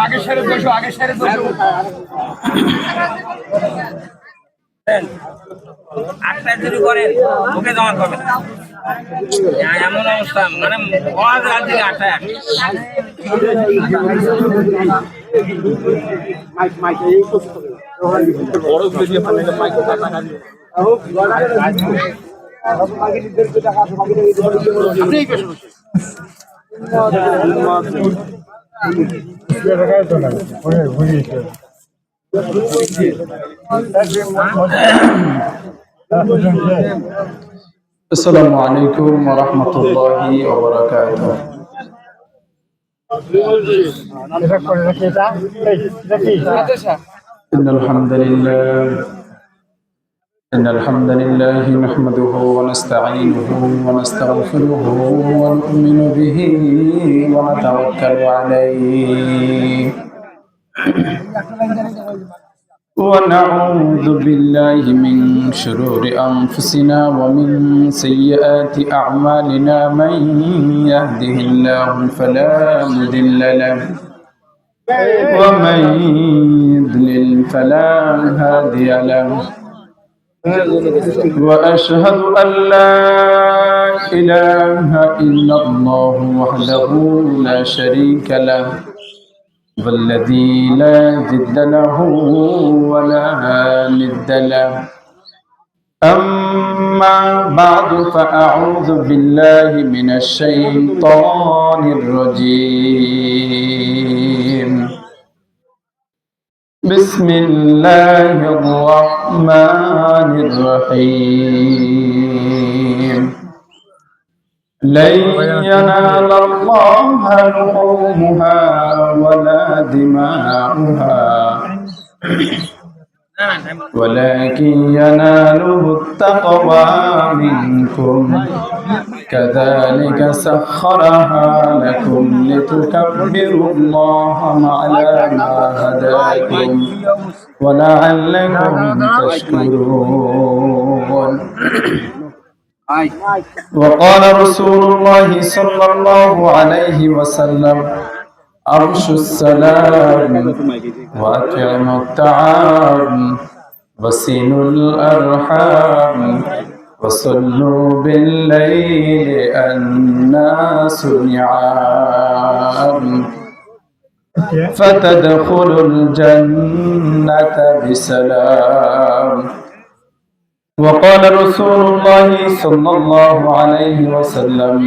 আগে সেরে বসো, আগে সেরে বসো। আটটা যদি করেন ওকে জমা করবেন। এমন অবস্থা মানে আজ রাত থেকে আটটা السلام عليكم ورحمة الله وبركاته. إن الحمد لله نحمده ونستعينه ونستغفره ونؤمن به ونتوكل عليه ونعوذ بالله من شرور أنفسنا ومن سيئات أعمالنا من يهده الله فلا مضل له ومن يضلل فلا هادي له وأشهد أن لا إله إلا الله وحده لا شريك له والذي لا ضد له ولا ند له أما بعد فأعوذ بالله من الشيطان الرجيم بسم الله الرحمن الرحيم لن ينال الله لحومها ولا دماؤها ولكن يناله التقوى منكم كذلك سخرها لكم لتكبروا الله على ما هداكم ولعلكم تشكرون وقال رسول الله صلى الله عليه وسلم أفشوا السلام وأطعموا الطعام وصلوا الأرحام وصلوا بالليل الناس نعام فتدخلوا الجنة بسلام وقال رسول الله صلى الله عليه وسلم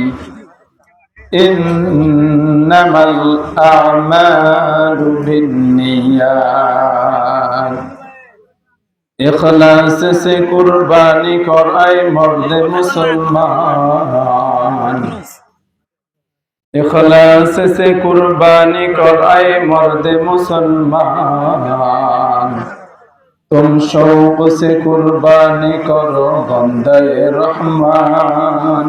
إنما الأعمال بالنيات इखलास से कुर्बानी कर आए मर्द मुसलमान इखलास से कुर्बानी कर आए मर्द मुसलमान तुम शौक से कुर्बानी करो बंदे रहमान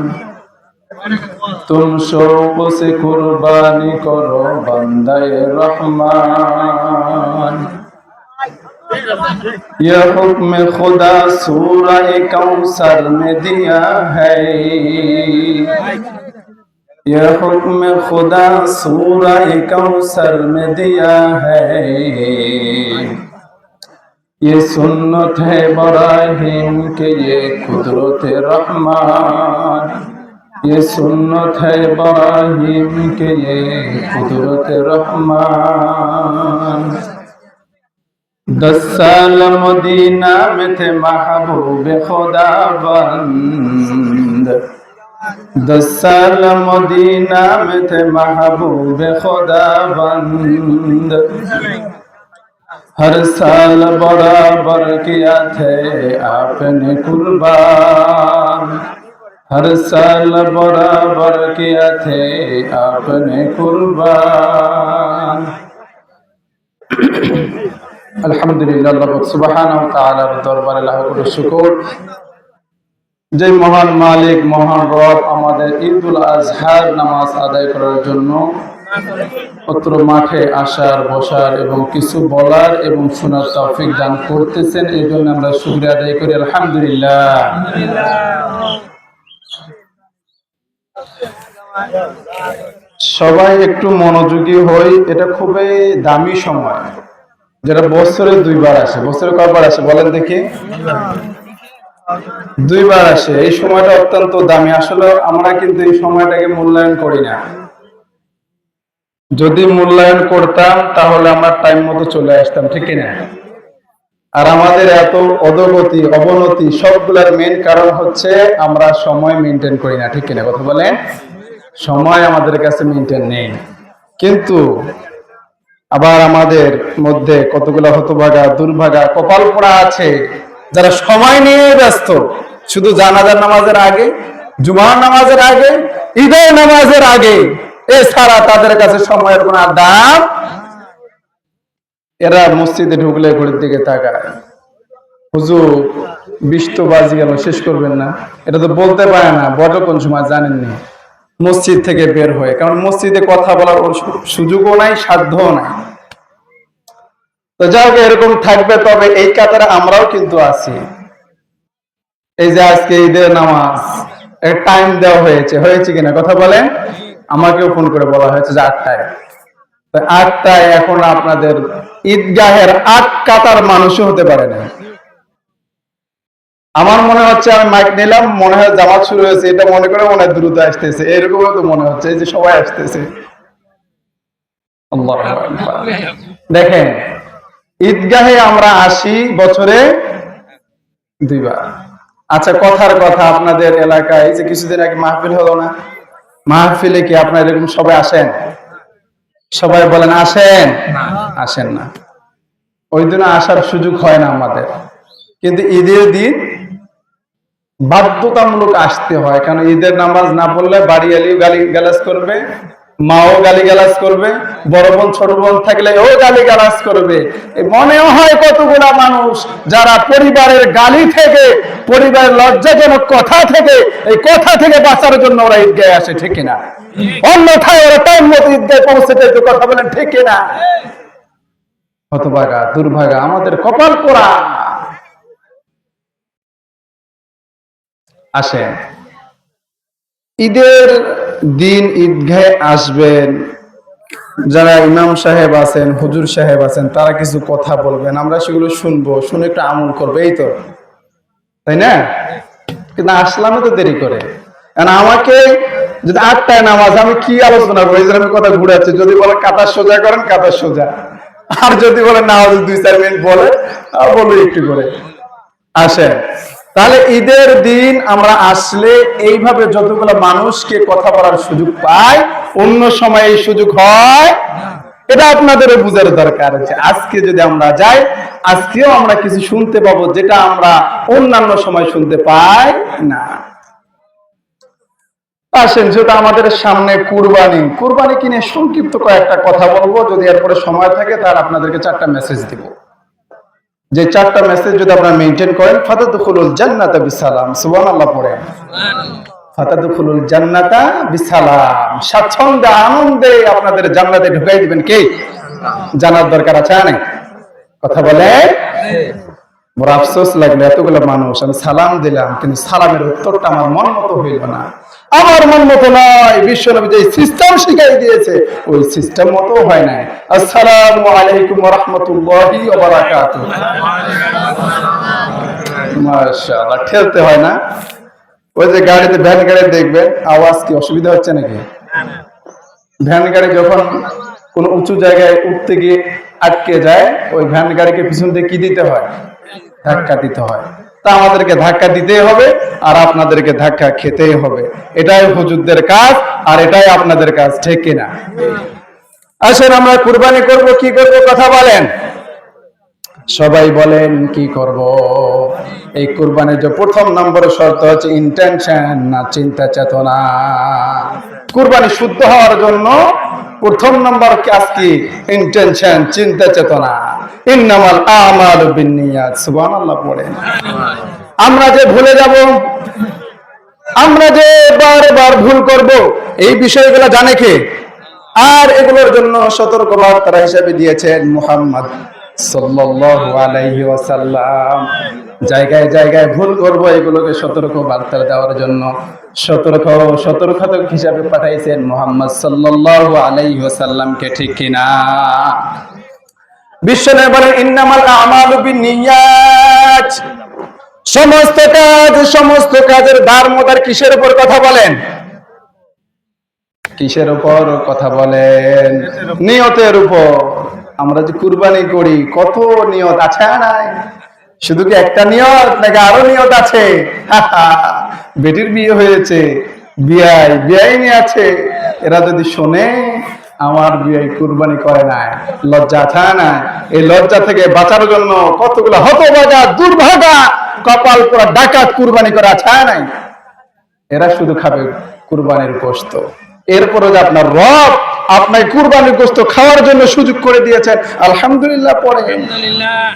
तुम शौक से कुर्बानी करो बंदे रहमान यह हुक्म खुदा सूरह कौसर में दिया है यह हुक्म खुदा सूरह कौसर में दिया है ये सुन्नत है इब्राहीम के ये कुदरत रहमान ये सुन्नत है इब्राहीम के ये कुदरत रहमान 10 साल मदीना में थे महबूब खुदाबंद 10 साल मदीना में थे महबूब खुदाबंद हर साल बराबर किया थे आपने कुर्बान हर साल बराबर किया थे आपने कुर्बान अल्हम्दुलिल्लाह अल्लाह सुब्हानाहु व तआला दरबारे लाखो शुक्र যে মহান মালিক মহান রব আমাদের ঈদুল আজহার নামাজ আদায় করার জন্য অত্র মাঠে আসার বসার এবং কিছু বলার এবং শোনার তৌফিক দান করতেছেন, এই জন্য আমরা শুকরিয়া আদায় করি আলহামদুলিল্লাহ। সবাই একটু মনোযোগী হই, এটা খুবই দামি সময়, যেটা বছরে 2 বার আসে। বছরে কয়বার আসে বলেন দেখি? 2 বার আসে। এই সময়টা অত্যন্ত দামি। আসলে আমরা কিন্তু এই সময়টাকে মূল্যায়ন করি না। যদি মূল্যায়ন করতাম তাহলে আমরা টাইম মতো চলে আসতাম, ঠিক না? আর আমাদের এত অধোগতি অবনতি সবগুলোর মেইন কারণ হচ্ছে আমরা সময় মেনটেন করি না, ঠিক কিনা কথা বলেন? সময় আমাদের কাছে মেনটেন নেই। কিন্তু আবার আমাদের মধ্যে কতগুলো হতভাগা দুর্ভাগা কপাল পোড়া আছে যারা সময় নিয়ে ব্যস্ত, শুধু জানাজার নামাজের আগে, জুমার নামাজের আগে, ঈদের নামাজের আগে, এছাড়া তাদের কাছে সময়ের কোনো দাম। এরা মসজিদে ঢুকলে ঘড়ির দিকে তাকায়, হুজুর 20 তো বাজে গেল, শেষ করবেন না? এটা তো বলতে পারে না, বড় কোন সময় জানেননি মসজিদ থেকে বের হয়ে, কারণ মসজিদে কথা বলার সুযোগও নাই, সাধ্যও নাই। তো যাই হোক, এরকম থাকবে। তবে এই কাতারে আমরাও কিন্তু আছি। এই যে আজকে ঈদের নামাজ টাইম দেওয়া হয়েছে কিনা কথা বলেন? আমাকেও ফোন করে বলা হয়েছে যে 8টায়। তো 8টায় এখন আপনাদের ঈদগাহের 8 কাতার মানুষও হতে পারে না। আমার মনে হচ্ছে আমি মাইক নিলাম, মনে হয় জামাত শুরু হয়েছে, এটা মনে করে মনে হয় দ্রুত আসতেছে, এরকমও তো মনে হচ্ছে এই যে সবাই আসতেছে। আল্লাহু আকবার। দেখেন, ঈদগাহে আমরা আসি বছরে 2 বার। আচ্ছা, কথার কথা, আপনাদের এলাকায় যে কিছুদিন আগে মাহফিল হলো না, মাহফিলে কি আপনারা এরকম সবাই আসেন? সবাই বলেন আসেন? আসেন না। ওই দিন আসার সুযোগ হয় না আমাদের, কিন্তু ঈদের দিন বাধ্যতামূলক আসতে হয়। কারণ ঈদের নামাজ না পড়লে বাড়ি এলেও গালিগালাজ করবে, মাও গালিগালাজ করবে, বড় বোন ছোট বোন থাকলে ও গালিগালাজ করবে। মনে হয় কতগুলা মানুষ যারা পরিবারের গালি থেকে, পরিবারের লজ্জাজনক কথা থেকে, এই কথা থেকে বাঁচার জন্য ওরা ঈদগাহে আসে, ঠিক কিনা? অন্যথায় ওরা টাইম মতো ঈদগাহে পৌঁছে যেত, কথা বলেন ঠিক কিনা? হতভাগা দুর্ভাগা আমাদের কপাল পোড়া। আসেন, ঈদের দিন ঈদগাহে আসবেন, যারা ইমাম সাহেব আছেন, হুজুর সাহেব আছেন, তারা কিছু কথা বলবেন, আমরা সেগুলো শুনবো, শুনে একটু আমল করবো, এই তো, তাই না? কিন্তু আসলামে তো দেরি করে। কারণ আমাকে যদি 8টায় নামাজ, আমি কি আলোচনা করবো? এই জন্য আমি কথা ঘুরাচ্ছি। যদি বলে কাতার সোজা করেন, কাতার সোজা, আর যদি বলে না 2-4 মিনিট বলে, বলো একটু করে। আসেন, তাহলে ঈদের দিন আমরা আসলে এইভাবে যতগুলো মানুষকে কথা বলার সুযোগ পাই, অন্য সময় এই সুযোগ হয়। এটা আপনাদেরও বুঝার দরকার আছে। আজকে যদি আমরা যাই, আজকেও আমরা কিছু শুনতে পাবো যেটা আমরা অন্যান্য সময় শুনতে পাই না। আসেন, যেটা আমাদের সামনে কুরবানি কিনে সংক্ষিপ্ত কয়েকটা কথা বলবো। যদি এরপরে সময় থাকে তাহলে আপনাদেরকে 4টা মেসেজ দিব। যে 4টা মেসেজ যদি আপনারা মেইনটেইন করেন, ফাতাদখুলুল জান্নাতা বিসালাম। সুবহানাল্লাহ পড়েন। ফাতাদখুলুল জান্নাতা বিসালাম। স্বাচ্ছন্দ্যে আনন্দে আপনাদের জান্নাতে ঢুকাই দিবেন কে? জানার দরকার আছে না? কথা বলে বড় আফসোস লাগলো, এতগুলো মানুষ আমি সালাম দিলাম, কিন্তু সালামের উত্তরটা আমার মন মতো হইল না। আমার মন মতো নয়, বিশ্বনবী যে সিস্টেম শিখাই দিয়েছে ওই সিস্টেম মতো হয় না। আসসালামু আলাইকুম ওয়া রাহমাতুল্লাহি ওয়া বারাকাতুহু। মাশাআল্লাহ, ঠেলতে হয় না। ওই যে গাড়িতে, ভ্যান গাড়ি দেখবেন, আওয়াজ কি অসুবিধা হচ্ছে নাকি? ভ্যান গাড়ি যখন কোন উঁচু জায়গায় উঠতে গিয়ে আটকে যায়, ওই ভ্যান গাড়িকে পিছন দিয়ে কি দিতে হয়? ধাক্কা দিতে হয়। তা আমাদেরকে ধাক্কা দিতেই হবে, আর আপনাদেরকে ধাক্কা খেতেই হবে। এটাই হুজুরদের কাজ, আর এটাই আপনাদের কাজ, ঠিক কিনা? আসেন, আমরা কুরবানি করব, কি করব কথা বলেন? সবাই বলেন কি করব? এই কুরবানির যে প্রথম নম্বরের শর্ত হচ্ছে ইন্টেনশন, না চিন্তা চেতনা। কুরবানি শুদ্ধ হওয়ার জন্য প্রথম নম্বর কাজ কি? ইন্টেনশন, চিন্তা চেতনা। ইন্নামাল আমালু বিন্নিয়াত। সুবহানাল্লাহ পড়েন। আমরা যে ভুলে যাব আমরা যে বারবার ভুল করব এই বিষয়গুলো জানে কে? আর এগুলোর জন্য সতর্কবার্তা হিসেবে দিয়েছেন মুহাম্মদ সাল্লাল্লাহু আলাইহি ওয়াসাল্লাম। জায়গায় জায়গায় ভুল করব এগুলোকে সতর্কবার্তা দেওয়ার জন্য সতর্কতা হিসাবে পাঠাইছেন মুহাম্মদ সাল্লাল্লাহু আলাইহি ওয়াসাল্লামকে, ঠিক কিনা? বিশ্বনবী বলেন ইন্নামাল আমালু বিন্নিয়াত। সমস্ত কাজের দারমদার কিসের উপর কথা বলেন? কিসের উপর কথা বলেন? নিয়তের উপর। আমরা যে কুরবানি করি কত নিয়ত আছে নাই? শুধু কি একটা নিয়ত নাকি আরো নিয়ত আছে? বেটির বিয়ে হয়েছে, বিয়াই নিয়ে আছে, এরা যদি শোনে আমার বিয়ে কুরবানি করে নাই, লজ্জা আছে না? এই লজ্জা থেকে বাঁচার জন্য কতগুলো হতভাগা দুর্ভাগা কপাল পোড়া ডাকাত কুরবানি করা আছে নাই? এরা শুধু খাবে কুরবানির গোশত। এরপরে যে আপনার রব আপনার কুরবানির গোশত খাওয়ার জন্য সুযোগ করে দিয়েছেন, আলহামদুলিল্লাহ পড়ে।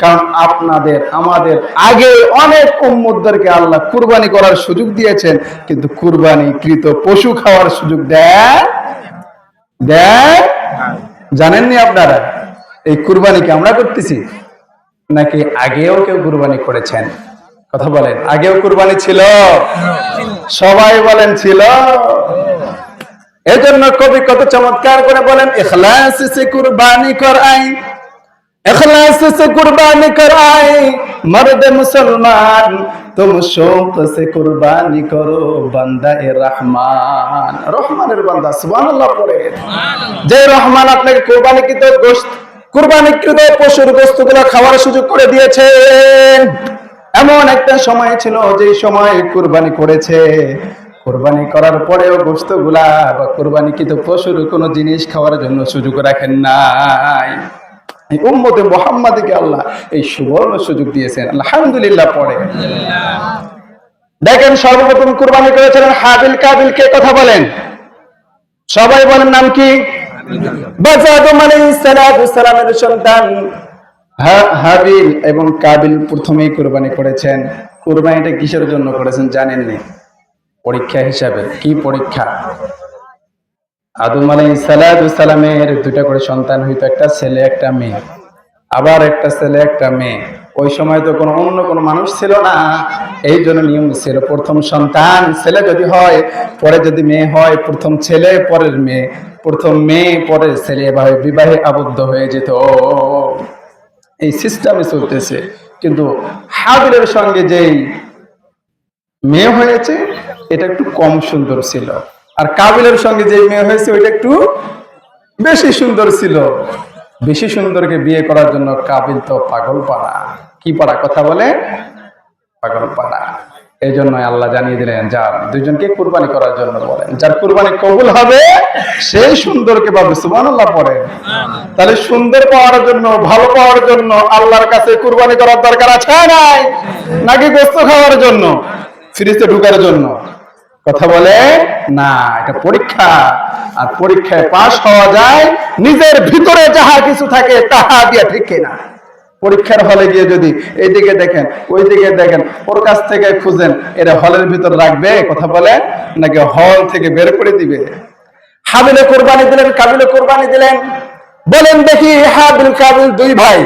কারণ আপনাদের আমাদের আগে অনেক উম্মতদেরকে আল্লাহ কুরবানি করার সুযোগ দিয়েছেন, কিন্তু কুরবানি কৃত পশু খাওয়ার সুযোগ দেয়? জানেননি আপনারা? এই কুরবানি কি আমরা করতেছি নাকি আগেও কেউ কুরবানি করেছেন? কথা বলেন, আগেও কুরবানি ছিল? সবাই বলেন ছিল। এজন্য কবি কত চমৎকার করে বলেন, ইখলাস সে কুরবানি করাই, इखलास से कुर्बानी कराए मर्द मुसलमान, तुम शौक से कुर्बानी करो बंदा ए रहमान। রহমানের বান্দা সুবহানাল্লাহ পড়ে। যে রহমান আপনাকে কুরবানিকৃত পশুর গোশতগুলো খাওয়ার সুযোগ করে দিয়েছেন। এমন একটা সময় ছিল যে সময় কুরবানি করেছে, কুরবানি করার পরেও গোশতগুলা বা কুরবানিকৃত পশুর কোনো জিনিস খাওয়ার জন্য সুযোগ রাখেন নাই। এই উম্মতে মুহাম্মাদকে আল্লাহ এই সুবর্ণ সুযোগ দিয়েছেন, আলহামদুলিল্লাহ পড়ে। দেখেন সর্বপ্রথম কুরবানি করেছিলেন হাবিল কাবিল, কে কথা বলেন? সবাই বলেন নাম কি? আদম আলাইহিস সালামের সন্তান হাবিল এবং কাবিল প্রথমেই কুরবানি করেছেন। কুরবানিটা কিসের জন্য করেছেন জানেননি? পরীক্ষা হিসাবে। কি পরীক্ষা? আদম আলাইহিস সালামের দুইটা করে সন্তান হইতো, একটা ছেলে একটা মেয়ে, আবার একটা ছেলে একটা মেয়ে। ওই সময় তো অন্য কোনো মানুষ ছিল না, এই জন্য নিয়ম ছিল প্রথম সন্তান ছেলে যদি হয়, পরে যদি মেয়ে হয় প্রথম ছেলে পরের মেয়ে, প্রথম মেয়ে পরের ছেলে, এভাবে বিবাহে আবদ্ধ হয়ে যেত। এই সিস্টেমে চলতেছে। কিন্তু হাবিলের সঙ্গে যেই মেয়ে হয়েছে এটা একটু কম সুন্দর ছিল, আর কাবিলের সঙ্গে যে মেয়ে হয়েছে ওইটা একটু বেশি সুন্দর ছিল। বেশি সুন্দরকে বিয়ে করার জন্য কাবিল তো পাগল পাড়া। কি পাড়া? কথা বলে পাগল পাড়া। এই জন্য আল্লাহ জানিয়ে দিলেন যার দুইজনকে কুরবানি করার জন্য বলেন, যার কুরবানি কবুল হবে সেই সুন্দরকে পাবে। সুবহানাল্লাহ পড়ে। তাহলে সুন্দর পাওয়ার জন্য, ভালো পাওয়ার জন্য আল্লাহর কাছে কুরবানি করার দরকার আছে নাই? নাকি গোশত খাওয়ার জন্য, ফ্রিজে ঢুকার জন্য? কথা বলে না, এটা পরীক্ষা। আর পরীক্ষায় পাস হওয়া যায় নিজের ভিতরে যাহা কিছু থাকে তাহা দিয়া, ঠিক কিনা? পরীক্ষার হলে গিয়ে যদি এইদিকে দেখেন ওইদিকে দেখেন, ওর কাছ থেকে খুঁজেন, এরা হলের ভিতর রাখবে? কথা বলে নাকি হল থেকে বের করে দিবে? হাবিলে কোরবানি দিলেন, কাবিলে কোরবানি দিলেন। বলেন দেখি হাবিল কাবিল দুই ভাই,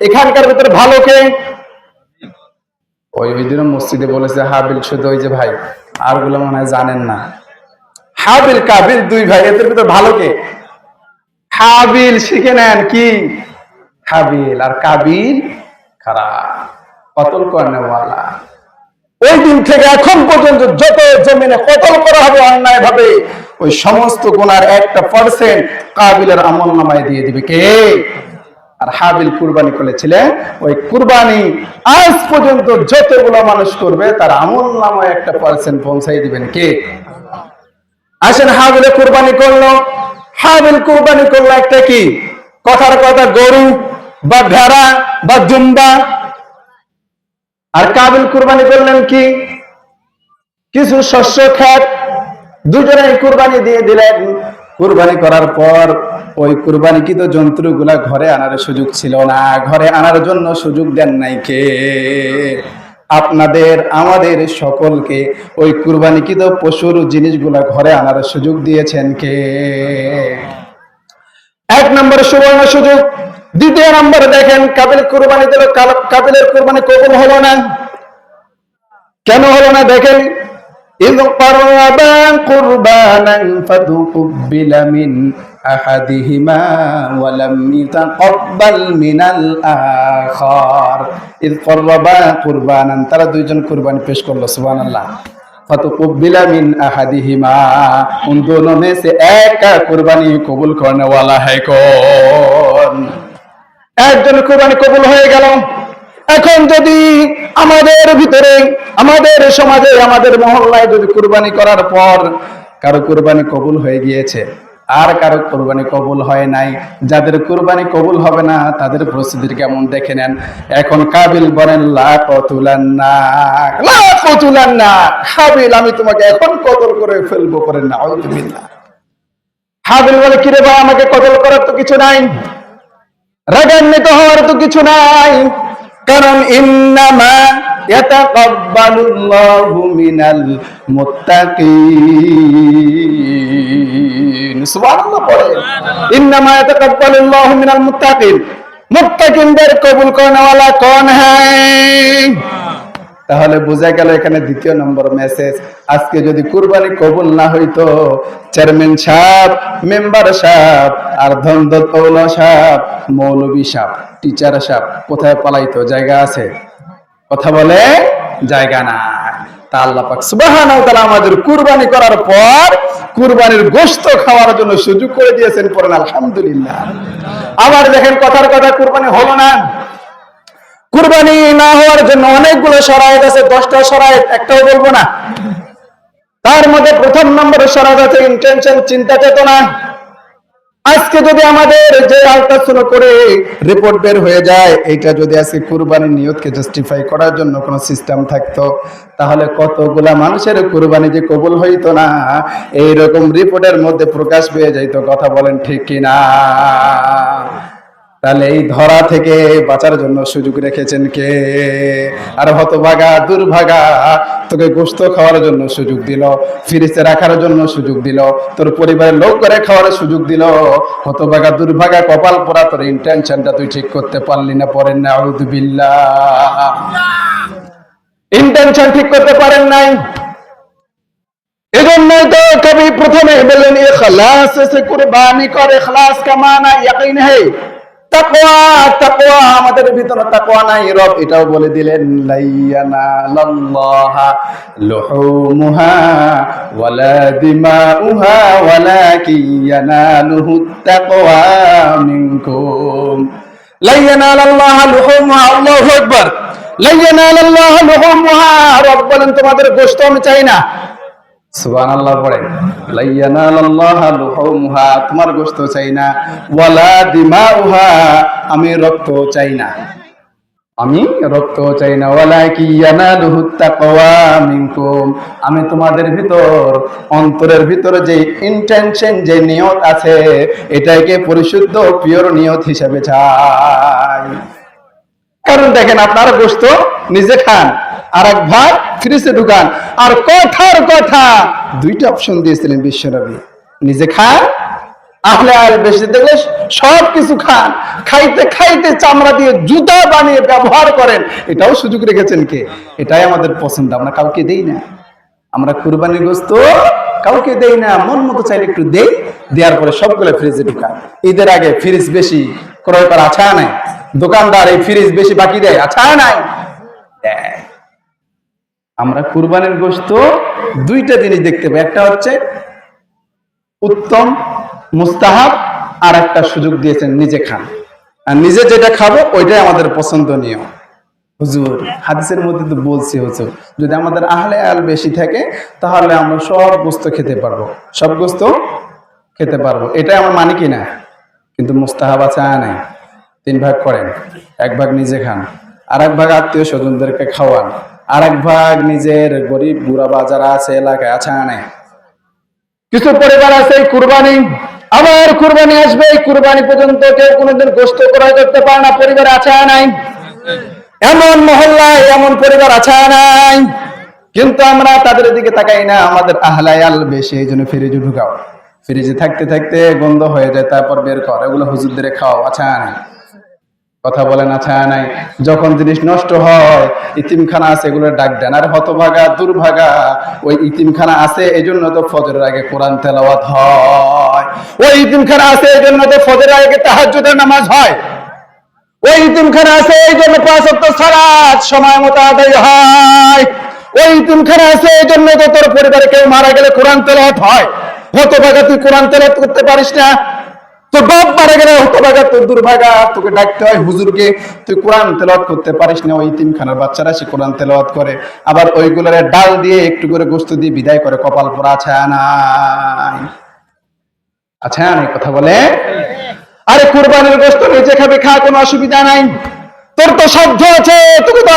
এখানকার ভিতরে ভালো কে? ওই দিন মসজিদে বলেছে হাবিল শুধু, ওই যে ভাই আর গুলো মনে হয় জানেন না। হাবিল কাবিল দুই ভাই, এদের ভিতর ভালো কে? হাবিল শিখে নেন কি? হাবিল আর কাবিল খারাপ, কতল করেওয়ালা। ওই দিন থেকে এখন পর্যন্ত যত জমিনে কতল করা হবে অন্যায় ভাবে, ওই সমস্ত গুনার 1% কাবিলের আমল নামায় দিয়ে দিবে কে? আর হাবিল কুরবানি করেছিলেন, ওই কুরবানি আজ পর্যন্ত যতগুলো মানুষ করবে তার আমল নামায় 1% পৌঁছাই দিবেন কে? আসেন, হাবিলে কুরবানি করলো, হাবিল কুরবানি করলো একটা কি? কথার কথা গরু বা ভেড়া বা দুম্বা। আর কাবিল কুরবানি করলেন কি? কিছু শস্য ক্ষেত। দুজনেই কুরবানি দিয়ে দিলেন। কুরবানি করার পর ওই কুরবানিকৃত জন্তুগুলা ঘরে আনার সুযোগ ছিল না, ঘরে আনার জন্য সুযোগ দেন নাই কে? আপনাদের আমাদের সকলকে ওই কুরবানিকৃত পশুর জিনিসগুলা ঘরে আনার সুযোগ দিয়েছেন কে? এক নম্বর সুবর্ণ সুযোগ। দ্বিতীয় নম্বর দেখেন, কাবিল কুরবানি দিল, কাবিলের কুরবানি কবুল হলো না। কেন হলো না দেখেন, إذ قربا قربانا فتقبل من أحدهما ولم يتقبل من الآخر। إذ قربا قربانا, তারা দুইজন কুরবানি পেশ করলো, সুবহানাল্লাহ। فتقبل من أحدهما, उन दोनों में से एक का कुर्बानी कबूल करने वाला है कौन? একজন কুরবানি কবুল হয়ে গেল। এখন যদি আমাদের ভিতরে, আমাদের সমাজে, আমাদের মহল্লায় যদি কুরবানি করার পর কারো কুরবানি কবুল হয়ে গিয়েছে আর কারো কুরবানি কবুল হয় নাই, যাদের কুরবানি কবুল হবে না তাদের পরিস্থিতি কেমন দেখে নেন। এখন কাবিল বলেন লা কতুলান্না, লা কতুলান্না, কাবিল আমি তোমাকে এখন কতল করে ফেলবো, করেন না, আউযুবিল্লাহ। কাবিল বলে কিরে ভাই, আমাকে কতল করার তো কিছু নাই, রাগান্বিত হওয়ার তো কিছু নাই, কারণ ইন্নামা ইয়াতাকাব্বালুল্লাহু মিনাল মুত্তাকিন। সুবহানাল্লাহ পড়ে, ইন্নামা ইয়াতাকাব্বালুল্লাহু মিনাল মুত্তাকিন। মুত্তাকিনদের কবুল করনে ওয়ালা কোন হ্যায়? তাহলে বোঝা গেল এখানে দ্বিতীয় নম্বর মেসেজ। আজকে যদি কুরবানি কবুল না হইতো, চেয়ারম্যান সাহেব, মেম্বার সাহেব, আর ধন্দৌলা সাহেব, মৌলভী সাহেব, টিচার সাহেব কোথায় পালাইতো? জায়গা আছে? কথা বলে জায়গা না। তা আল্লাহ পাক সুবহানাহু ওয়া তাআলা আমাদের কুরবানি করার পর কুরবানির গোশত খাওয়ার জন্য সুযোগ করে দিয়েছেন, পড়েন আলহামদুলিল্লাহ। আবার দেখেন, কথার কথা কুরবানি হলো না। কুরবানি না হওয়ার জন্য অনেকগুলো শরায়েত আছে, 10টা শরায়েত, একটাও বলবো না। তার মধ্যে প্রথম নম্বরের শরায়েত আছে ইন্টেনশন, চিন্তা চেতনা। আজকে যদি আমাদের যে আলট্রাসাউন্ড করে রিপোর্ট বের হয়ে যায়, এটা যদি আজকে কুরবানির নিয়তকে জাস্টিফাই করার জন্য কোনো সিস্টেম থাকতো, তাহলে কতগুলা মানুষের কুরবানি যে কবুল হইতো না, এইরকম রিপোর্টের মধ্যে প্রকাশ পেয়ে যাইতো। কথা বলেন ঠিক কিনা? তাহলে এই ধরা থেকে বাঁচার জন্য সুযোগ রেখেছেন কে? আর হতভাগা, দুর্ভাগা, তোকে গোশত খাওয়ার জন্য সুযোগ দিল, ফ্রিজে রাখার জন্য সুযোগ দিল, তোর পরিবারের লোক করে খাওয়ার সুযোগ দিল। হতভাগা, দুর্ভাগা, কপাল পোড়া, তোর ইন্টেনশনটা তুই ঠিক করতে পারলি না, পড়েন না আউযুবিল্লাহ। ইন্টেনশন ঠিক করতে পারেন নাই, এজন্যই তো কবি প্রথমে বললেন ইখলাস সে কুরবানি করে। ইখলাস কা মানা ইয়াকিন है, তাকওয়া। তাকওয়া, আমাদের ভিতরে তাকওয়া নাই, রব এটাও বলে দিলেন লাইয়ানালাল্লাহা লুহুমুহা ওয়ালা দিমাউহা ওয়ালাকিন ইয়ানালুহুত তাকওয়া মিনকুম। লাইয়ানালাল্লাহা লুহুমুহা, আল্লাহু আকবার। লাইয়ানালাল্লাহা লুহুমুহা, রব বলেন তোমাদের গোশত আমি চাই না। সুবহানাল্লাহ পড়ে, লাইয়ানালাল্লাহা লুহুমুহা, তোমার গোশত চাই না, ওয়ালা দিমাউহা, আমি রক্ত চাই না, আমি রক্ত চাই না, ওয়ালাকিন ইয়ানালুহুত তাকওয়া মিনকুম, আমি তোমাদের ভিতর, অন্তরের ভিতরে যে ইন্টেনশন, যে নিয়ত আছে, এটাকে পরিশুদ্ধ পিওর নিয়ত হিসেবে চাই। কারণ দেখেন, আপনারা গোশত নিজে খান, আর এক ভাগ ফ্রিজে ঢুকান, আর কথার কথা দুইটা অপশন দিয়েছিলেন বিশ্বনবী, নিজে খান, আহলে আর বেশি দেখলে সব কিছু খান, খাইতে খাইতে চামড়া দিয়ে জুতা বানিয়ে ব্যবহার করেন, এটাও সুযোগ রেখেছেন কে? এটাই আমাদের পছন্দ, আমরা কাউকে দেই না। আমরা কুরবানির গোশত কাউকে দেই না, মন মতো চাইলে একটু দেই, দেওয়ার পরে সবগুলো ফ্রিজে ঢুকান। ঈদের আগে ফ্রিজ বেশি ক্রয় করা আছা নাই, দোকানদার এই ফ্রিজ বেশি বাকি দেয়, আছা নাই। আমরা কুরবানির গোশত দুইটা জিনিস দেখতে পাই, একটা হচ্ছে উত্তম, মুস্তাহাব, আর একটা সুযোগ দিয়েছেন নিজে খান, আর নিজে যেটা খাবো ওইটাই আমাদের পছন্দনীয়। হুজুর হাদিসের মধ্যে তো বলছি, হুজুর যদি আমাদের আহলে আল বেশি থাকে তাহলে আমরা সব গোশত খেতে পারবো, সব গোশত খেতে পারবো, এটাই আমার মানে কি না? কিন্তু মুস্তাহাব আছে নাই, 3 ভাগ করেন, 1 ভাগ নিজে খান, আর 1 ভাগ আত্মীয় স্বজনদেরকে খাওয়ান, আর 1 ভাগ নিজের গরিব বুড়া বাজারা আছে এলাকায়, আছে নাই? কিছু পরিবার আছে কুরবানি, আবার কুরবানি আসবে, এই কুরবানি পর্যন্ত কেউ কোনোদিন গোশত ক্রয় করতে পারে না, পরিবার আছে নাই? এমন মহল্লায় এমন পরিবার আছে নাই, কিন্তু আমরা তাদের দিকে তাকাই না। আমাদের আহলায়াল বেশি, এই জন্য ফ্রিজে ঢুকাও, ফ্রিজে থাকতে থাকতে গন্ধ হয়ে যায়, তারপর বের কর, এগুলো হুজুরদের খাওয়াও। আচ্ছা নাই? কথা বলেন আচ্ছা নাই? যখন জিনিস নষ্ট হয়, ইতিমখানা আছে, এগুলো ডাক দেন। আর হতভাগা দুর্ভাগা, ওই ইতিমখানা আছে এই জন্য তো ফজরের আগে কোরআন তেলাওয়াত হয়। ওই ইতিমখানা আছে এই জন্য তো ফজরের আগে তাহাজ্জুদের নামাজ হয়। ওই ইতিমখানা আছে এই জন্য 5 ওয়াক্ত সালাত সময় মতো আদায় হয়। ওই ইতিমখানা আছে এই জন্য তো তোর পরিবারে কেউ মারা গেলে কোরআন তেলাওয়াত হয়। হতভাগা, তুই কোরআন তেলাওয়াত করতে পারিস না, তোর বাপ মারা গেলে হতভাগা, তোর দুর্ভাগা, তোকে ডাকতে হয় হুজুরকে, তুই কোরআন তেলাওয়াত করতে পারিস না। ওই ইতিমখানার বাচ্চারা সে কোরআন তেলাওয়াত করে, আবার ওইগুলোর ডাল দিয়ে একটু করে গোশত দিয়ে বিদায় করে, কপাল পোড়া। আছে নাই? আচ্ছা নাই? কথা বলে। আরে কুরবানির গোশত নিজে খাবে, খা, কোনো অসুবিধা নাই। তোর তো সাধ্য আছে, তোকে তো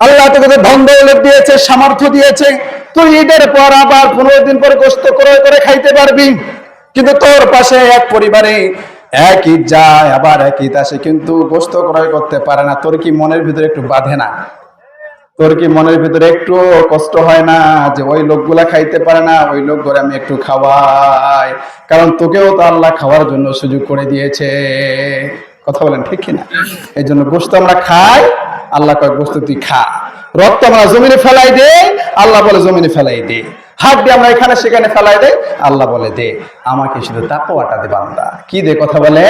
আল্লাহ তোকে তো ধন দৌলত দিয়েছে, সামর্থ্য দিয়েছে, তুই ঈদের পর আবার 15 দিন পর গোশত ক্রয় করে খাইতে পারবি। কিন্তু তোর পাশে এক পরিবারে এক ঈদ যায় আবার এক ঈদ আসে, কিন্তু গোশত ক্রয় করতে পারে না। তোর কি মনের ভিতরে একটু বাঁধে না? তোর কি মনের ভিতরে একটু কষ্ট হয় না যে ওই লোকগুলা খাইতে পারে না, ওই লোক করে আমি একটু খাওয়াই? কারণ তোকেও তো আল্লাহ খাওয়ার জন্য সুযোগ করে দিয়েছে। কথা বলেন ঠিক কিনা? এই জন্য গোশত আমরা খাই, আল্লাহ কয় গোশত তুই খা। রক্ত আমরা জমিনে ফেলাই দে, আল্লাহ বলে জমিনে ফেলাই দে। হাত দিয়ে আমরা এখানে সেখানে ফেলাই দে, আল্লাহ বলে দে আমাকে শুধু তাকওয়াটা দে বান্দা। কি দে? কথা বলে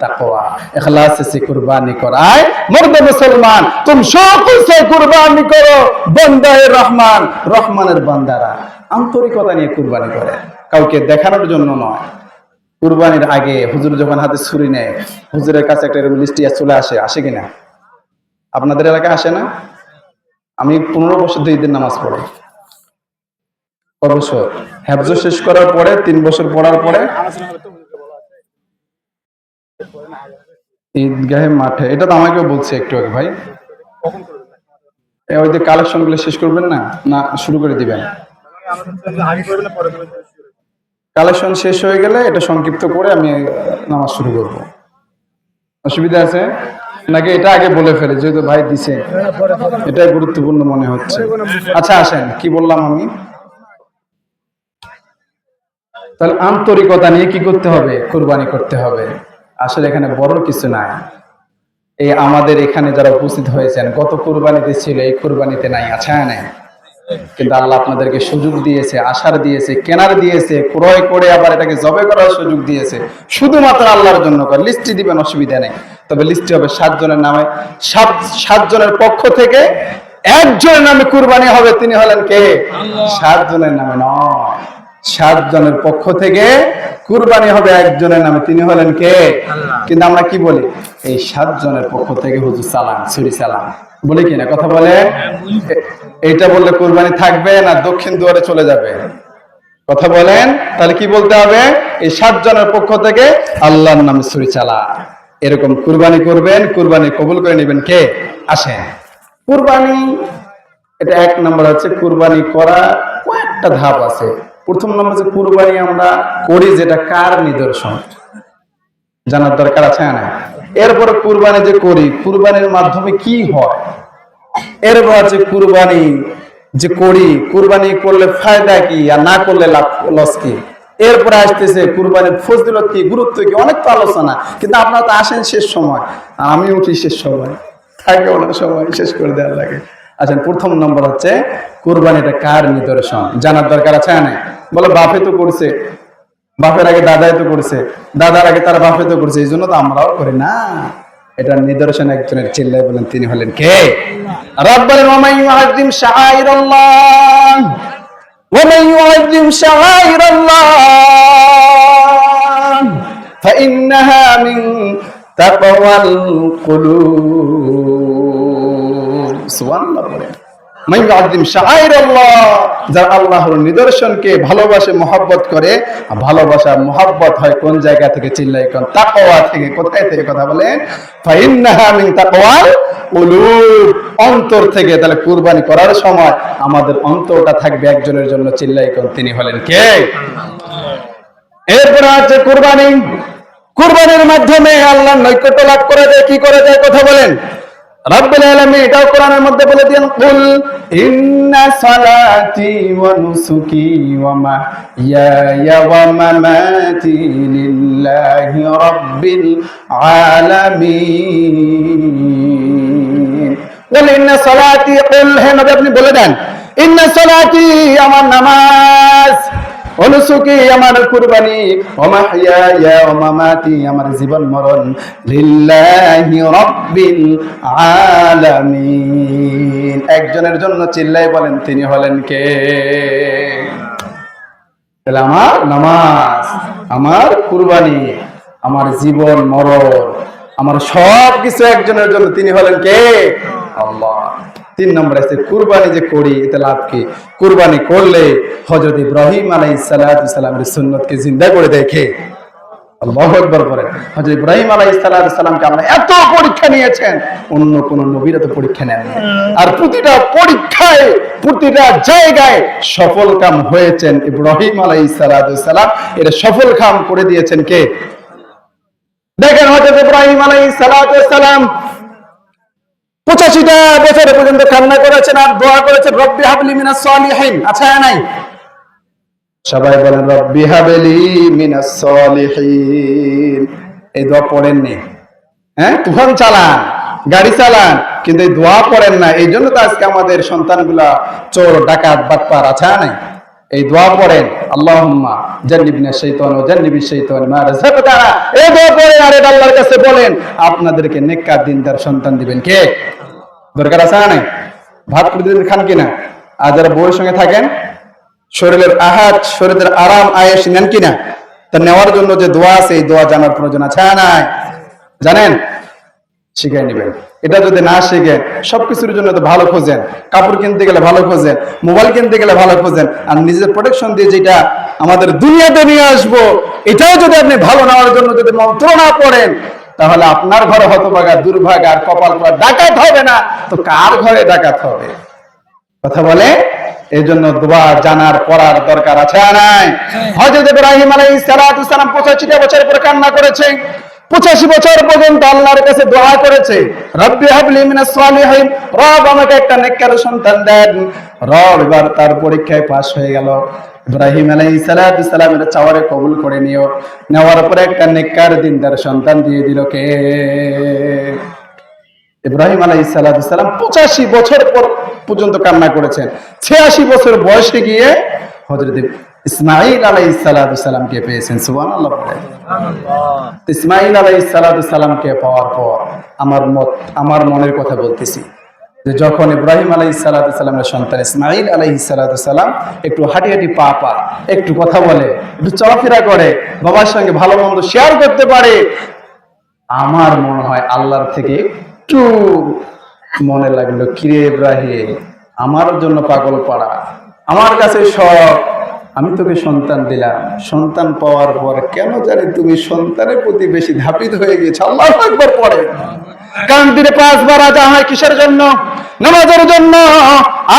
তাকওয়া। ইখলাস সে কুরবানি করায় মর্দ মুসলমান, তুমি সকল সে কুরবানি করো বান্দায়ে রহমান, রহমানের বান্দারা আন্তরিকতা নিয়ে কুরবানি করে, কাউকে দেখানোর জন্য নয়। কুরবানির আগে হুজুর যখন হাতে ছুরি নেয়, হুজুরের কাছে একটা লিস্টি চলে আসে, আসে কিনা? আপনাদের এলাকায় আসে না? আমি 15 বছর ধরে ঈদের নামাজ পড়ি। বছর হেফজ শেষ করার পরে 3 বছর পড়ার পরে ঈদগাহে মাঠে, এটা তো আমাকেও বলছে একটু আগে ভাই, ওই যে কালেকশন গুলো শেষ করবেন না, না শুরু করে দিবেন? কালেকশন শেষ হয়ে গেলে এটা সংক্ষিপ্ত করে আমি নামাজ শুরু করব। অসুবিধা আছে নাকি? এটা আগে বলে ফেলে, যেহেতু ভাই দিছে, এটাই গুরুত্বপূর্ণ মনে হচ্ছে। আচ্ছা আসেন, কি বললাম আমি? তাহলে আন্তরিকতা নিয়ে কি করতে হবে? কুরবানি করতে হবে। আসলে এখানে বড় কিছু নাই। এই আমাদের এখানে যারা উপস্থিত হয়েছেন, গত কুরবানিতে ছিল, এই কুরবানিতে নাই। আচ্ছা নাই? কিন্তু আল্লাহ আপনাদেরকে সুযোগ দিয়েছে, আশার দিয়েছে, কেনার দিয়েছে, ক্রয় করে আবার এটাকে জবে করার সুযোগ দিয়েছে, শুধুমাত্র আল্লাহর জন্য। লিস্টি দিবেন, অসুবিধা নেই, তবে লিস্টি হবে 7 জনের নামে। 7 জনের পক্ষ থেকে একজনের নামে কুরবানি হবে, তিনি হলেন কে? 7 জনের নামে নয়, 7 জনের পক্ষ থেকে কুরবানি হবে একজনের নামে, তিনি হলেন কে? কিন্তু আমরা কি বলি? এই 7 জনের পক্ষ থেকে হুজুর সালাম, ছুরি সালাম বলি কিনা? কথা বলে। এইটা বললে কুরবানি থাকবে না দক্ষিণ দুয়ারে চলে যাবে? কথা বলেন। তাহলে কি বলতে হবে? এই 7 জনের পক্ষ থেকে আল্লাহর নামে ছুরি চালা, এরকম কুরবানি করবেন, কুরবানি কবুল করে নেবেন কে? আসেন। কুরবানি এটা 1 নম্বর হচ্ছে, কুরবানি করা কয়েকটা ধাপ আছে। প্রথম নম্বর হচ্ছে কুরবানি আমরা করি যেটা কার নিদর্শন জানার দরকার আছে না? এরপরে কুরবানি যে করি, কুরবানির মাধ্যমে কি হয়। এরপর আছে কুরবানি যে করি, কুরবানি করলে ফায়দা কি আর না করলে লাভ লস কি। এরপরে আসতেছে কুরবানির ফজিলত কি, গুরুত্ব কি, অনেক তো আলোচনা। কিন্তু আপনারা তো আসেন শেষ সময়, আর আমি উঠি শেষ সময়, থাকে অনেক সময় শেষ করে দেওয়ার লাগে। আচ্ছা, প্রথম নম্বর হচ্ছে কুরবানিটা কার নিদর্শন জানার দরকার আছে না? বলে বাপে তো করছে, বাপের আগে দাদাই তো করছে, দাদার আগে তার বাপে তো করছে, এই জন্য তো আমরাও করি না। এটার নিদর্শন একজনের, চিল্লায় বলেন তিনি হলেন কে? রব্বুল ওয়ামান ইউআযযিম শাআইরাল্লাহ, ওয়ামান ইউআযযিম শাআইরাল্লাহ ফাইন্নাহা মিন তাকওয়াল কুলুব। সুবহানাল্লাহ বলেন। মান ইউআযযিম শাআইরাল্লাহ, যারা আল্লাহর নিদর্শনকে ভালোবাসে, মহব্বত করে। ভালোবাসা মহব্বত হয় কোন জায়গা থেকে? চিল্লাই কোন? তাকওয়া থেকে। কোথায় থেকে? কথা বলেন। ফাইন্নাহা মিন তাকওয়াল কুলুব, অন্তর থেকে। তাহলে কুরবানি করার সময় আমাদের অন্তরটা থাকবে একজনের জন্য, চিল্লাই কোন? তিনি হলেন কে? এরপর আছে কুরবানি। কুরবানির মাধ্যমে আল্লাহর নৈকট্য লাভ করা যায়। কি করা যায়? কথা বলেন। রব্বুল আলামিন এটাও কোরআনের মধ্যে বলে দিয়েন, কুল ইন্না সালাতি ওয়া নুসুকি ওয়া মাহইয়ায়া ওয়া মামাতি লিল্লাহি রাব্বিল আলামিন। বল ইন্না সালাতি, কুল হে নবী আপনি বলে দেন, ইন্না সালাতি আমার নামাজ, ওয়া নুসুকি আমার কুরবানি, ওয়া মাহইয়ায়া ওয়া মামাতি আমার জীবন মরণ, লিল্লাহি রাব্বিল আলামিন। একজনের জন্য চিল্লাই বলেন, তিনি হলেন কে? তাহলে আমার নামাজ, আমার কুরবানি, আমার জীবন মরণ, আমার সব কিছু একজনের জন্য, তিনি হলেন কে? আল্লাহ। 3 নম্বর আছে কুরবানি যে করি এতে লাভ কি? কুরবানি করলে হযরত ইব্রাহিম আলাইহিস সালামের সুন্নতকে জিন্দা করে দেখে। আল্লাহু আকবার বলেন। হযরত ইব্রাহিম আলাইহিস সালামকে আমরা এত পরীক্ষা নিয়েছেন, অন্য কোন নবীরা তো পরীক্ষা নেন। আর প্রতিটা পরীক্ষায়, প্রতিটা জায়গায় সফল কাম হয়েছেন ইব্রাহিম আলাইহিস সালাম। এটা সফল কাম করে দিয়েছেন কে? দেখেন হযরত ইব্রাহিম আলাইহিস সালাম 85টা বছর পর্যন্ত কান্না করেছেন আর দোয়া করেছেন, রব্বি হাবলি মিনাস সালিহিন। আচ্ছা নাই? সবাই বলেন রব্বি হাবলি মিনাস সালিহিন। এই দোয়া পড়েননি? হ্যাঁ, তুফান চালান, গাড়ি চালান, কিন্তু এই দোয়া পড়েন না। এই জন্য তো আজকে আমাদের সন্তানগুলা চোর, ডাকাত, বাটপার। আচ্ছা নাই? এই দোয়া পড়েন, আল্লাহুম্মা জান্নিবনা শাইতান ওয়া জান্নিবিশ শাইতান মা রাযাকতানা। এই দোয়া পড়েন আর এটা আল্লাহর কাছে বলেন, আপনাদেরকে নেককার দিনদার সন্তান দিবেন কে? দরকার আছে না? ভাত প্রতিদিন খান কিনা? আর যারা বউয়ের সঙ্গে থাকেন, শরীরের আহাত, শরীরের আরাম আয়েশ নেন কিনা? তা নেওয়ার জন্য যে দোয়া আছে, এই দোয়া জানার প্রয়োজন আছে না? জানেন? শিখাই নেবেন। এটা যদি না শিখেন, সবকিছুর জন্য তো ভালো খোঁজেন, কাপড় কিনতে গেলে ভালো খোঁজেন, মোবাইল কিনতে গেলে ভালো খোঁজেন, আর নিজের প্রোটেকশন দিয়ে যেটা আমাদের দুনিয়াতে নিয়ে আসবো, এটাও যদি আপনি ভালো নেওয়ার জন্য যদি মন্ত্র না পড়েন, তাহলে আপনার ঘরে হতভাগা, দুর্ভাগা আর কপাল পোড়া ডাকাত হবে না তো কার ঘরে ডাকাত হবে? কথা বলে। এই জন্য দোয়া জানার পড়ার দরকার আছে নাই? হযরত ইব্রাহিম আলাইহিস সালাম 85টা বছর পর কান্না করেছে, 85 বছর পর্যন্ত আল্লাহর কাছে দোয়া করেছে, রব্বি হাবলি মিনাস সালিহিন, রব আমাকে একটা নেককার সন্তান দেন। রব এবার তার পরীক্ষায় পাস হয়ে গেল। ইব্রাহিম আলাইহিস সালামের চাওয়ারে কবুল করে নেওয়ার পরে একটা নেককার দিনদার সন্তান দিয়ে দিল কে? ইব্রাহিম আলাইহিস সালাম 85 বছর পর্যন্ত কান্না করেছেন। 86 বছর বয়সে গিয়ে হযরত ইসমাঈল আলাইহিস সালামকে পেয়েছেন। সুবহানাল্লাহ। ইসমাঈল আলাইহিস সালামকে পাওয়ার পর আমার মনের কথা বলতেছি যে যখন ইব্রাহিম আলাইহিস সালামের সন্তান ইসমাঈল আলাইহিস সালাম একটু হাঁটি হাঁটি পা একটু কথা বলে, একটু চলাফেরা করে, বাবার সঙ্গে ভালো মন্দ শেয়ার করতে পারে, আমার মনে হয় আল্লাহর থেকে একটু মনে লাগলো, কিরে ইব্রাহিম, আমার জন্য পাগল পাড়া, আমার কাছে সব, আমি তোকে সন্তান দিলাম, সন্তান পাওয়ার পর কেন জানি তুমি সন্তানের প্রতি বেশি ধাপিত হয়ে গেছে। আল্লাহু আকবার পড়ে। কারণ দিনে 5 বার আজান হয় কিসের জন্য? নামাজের জন্য।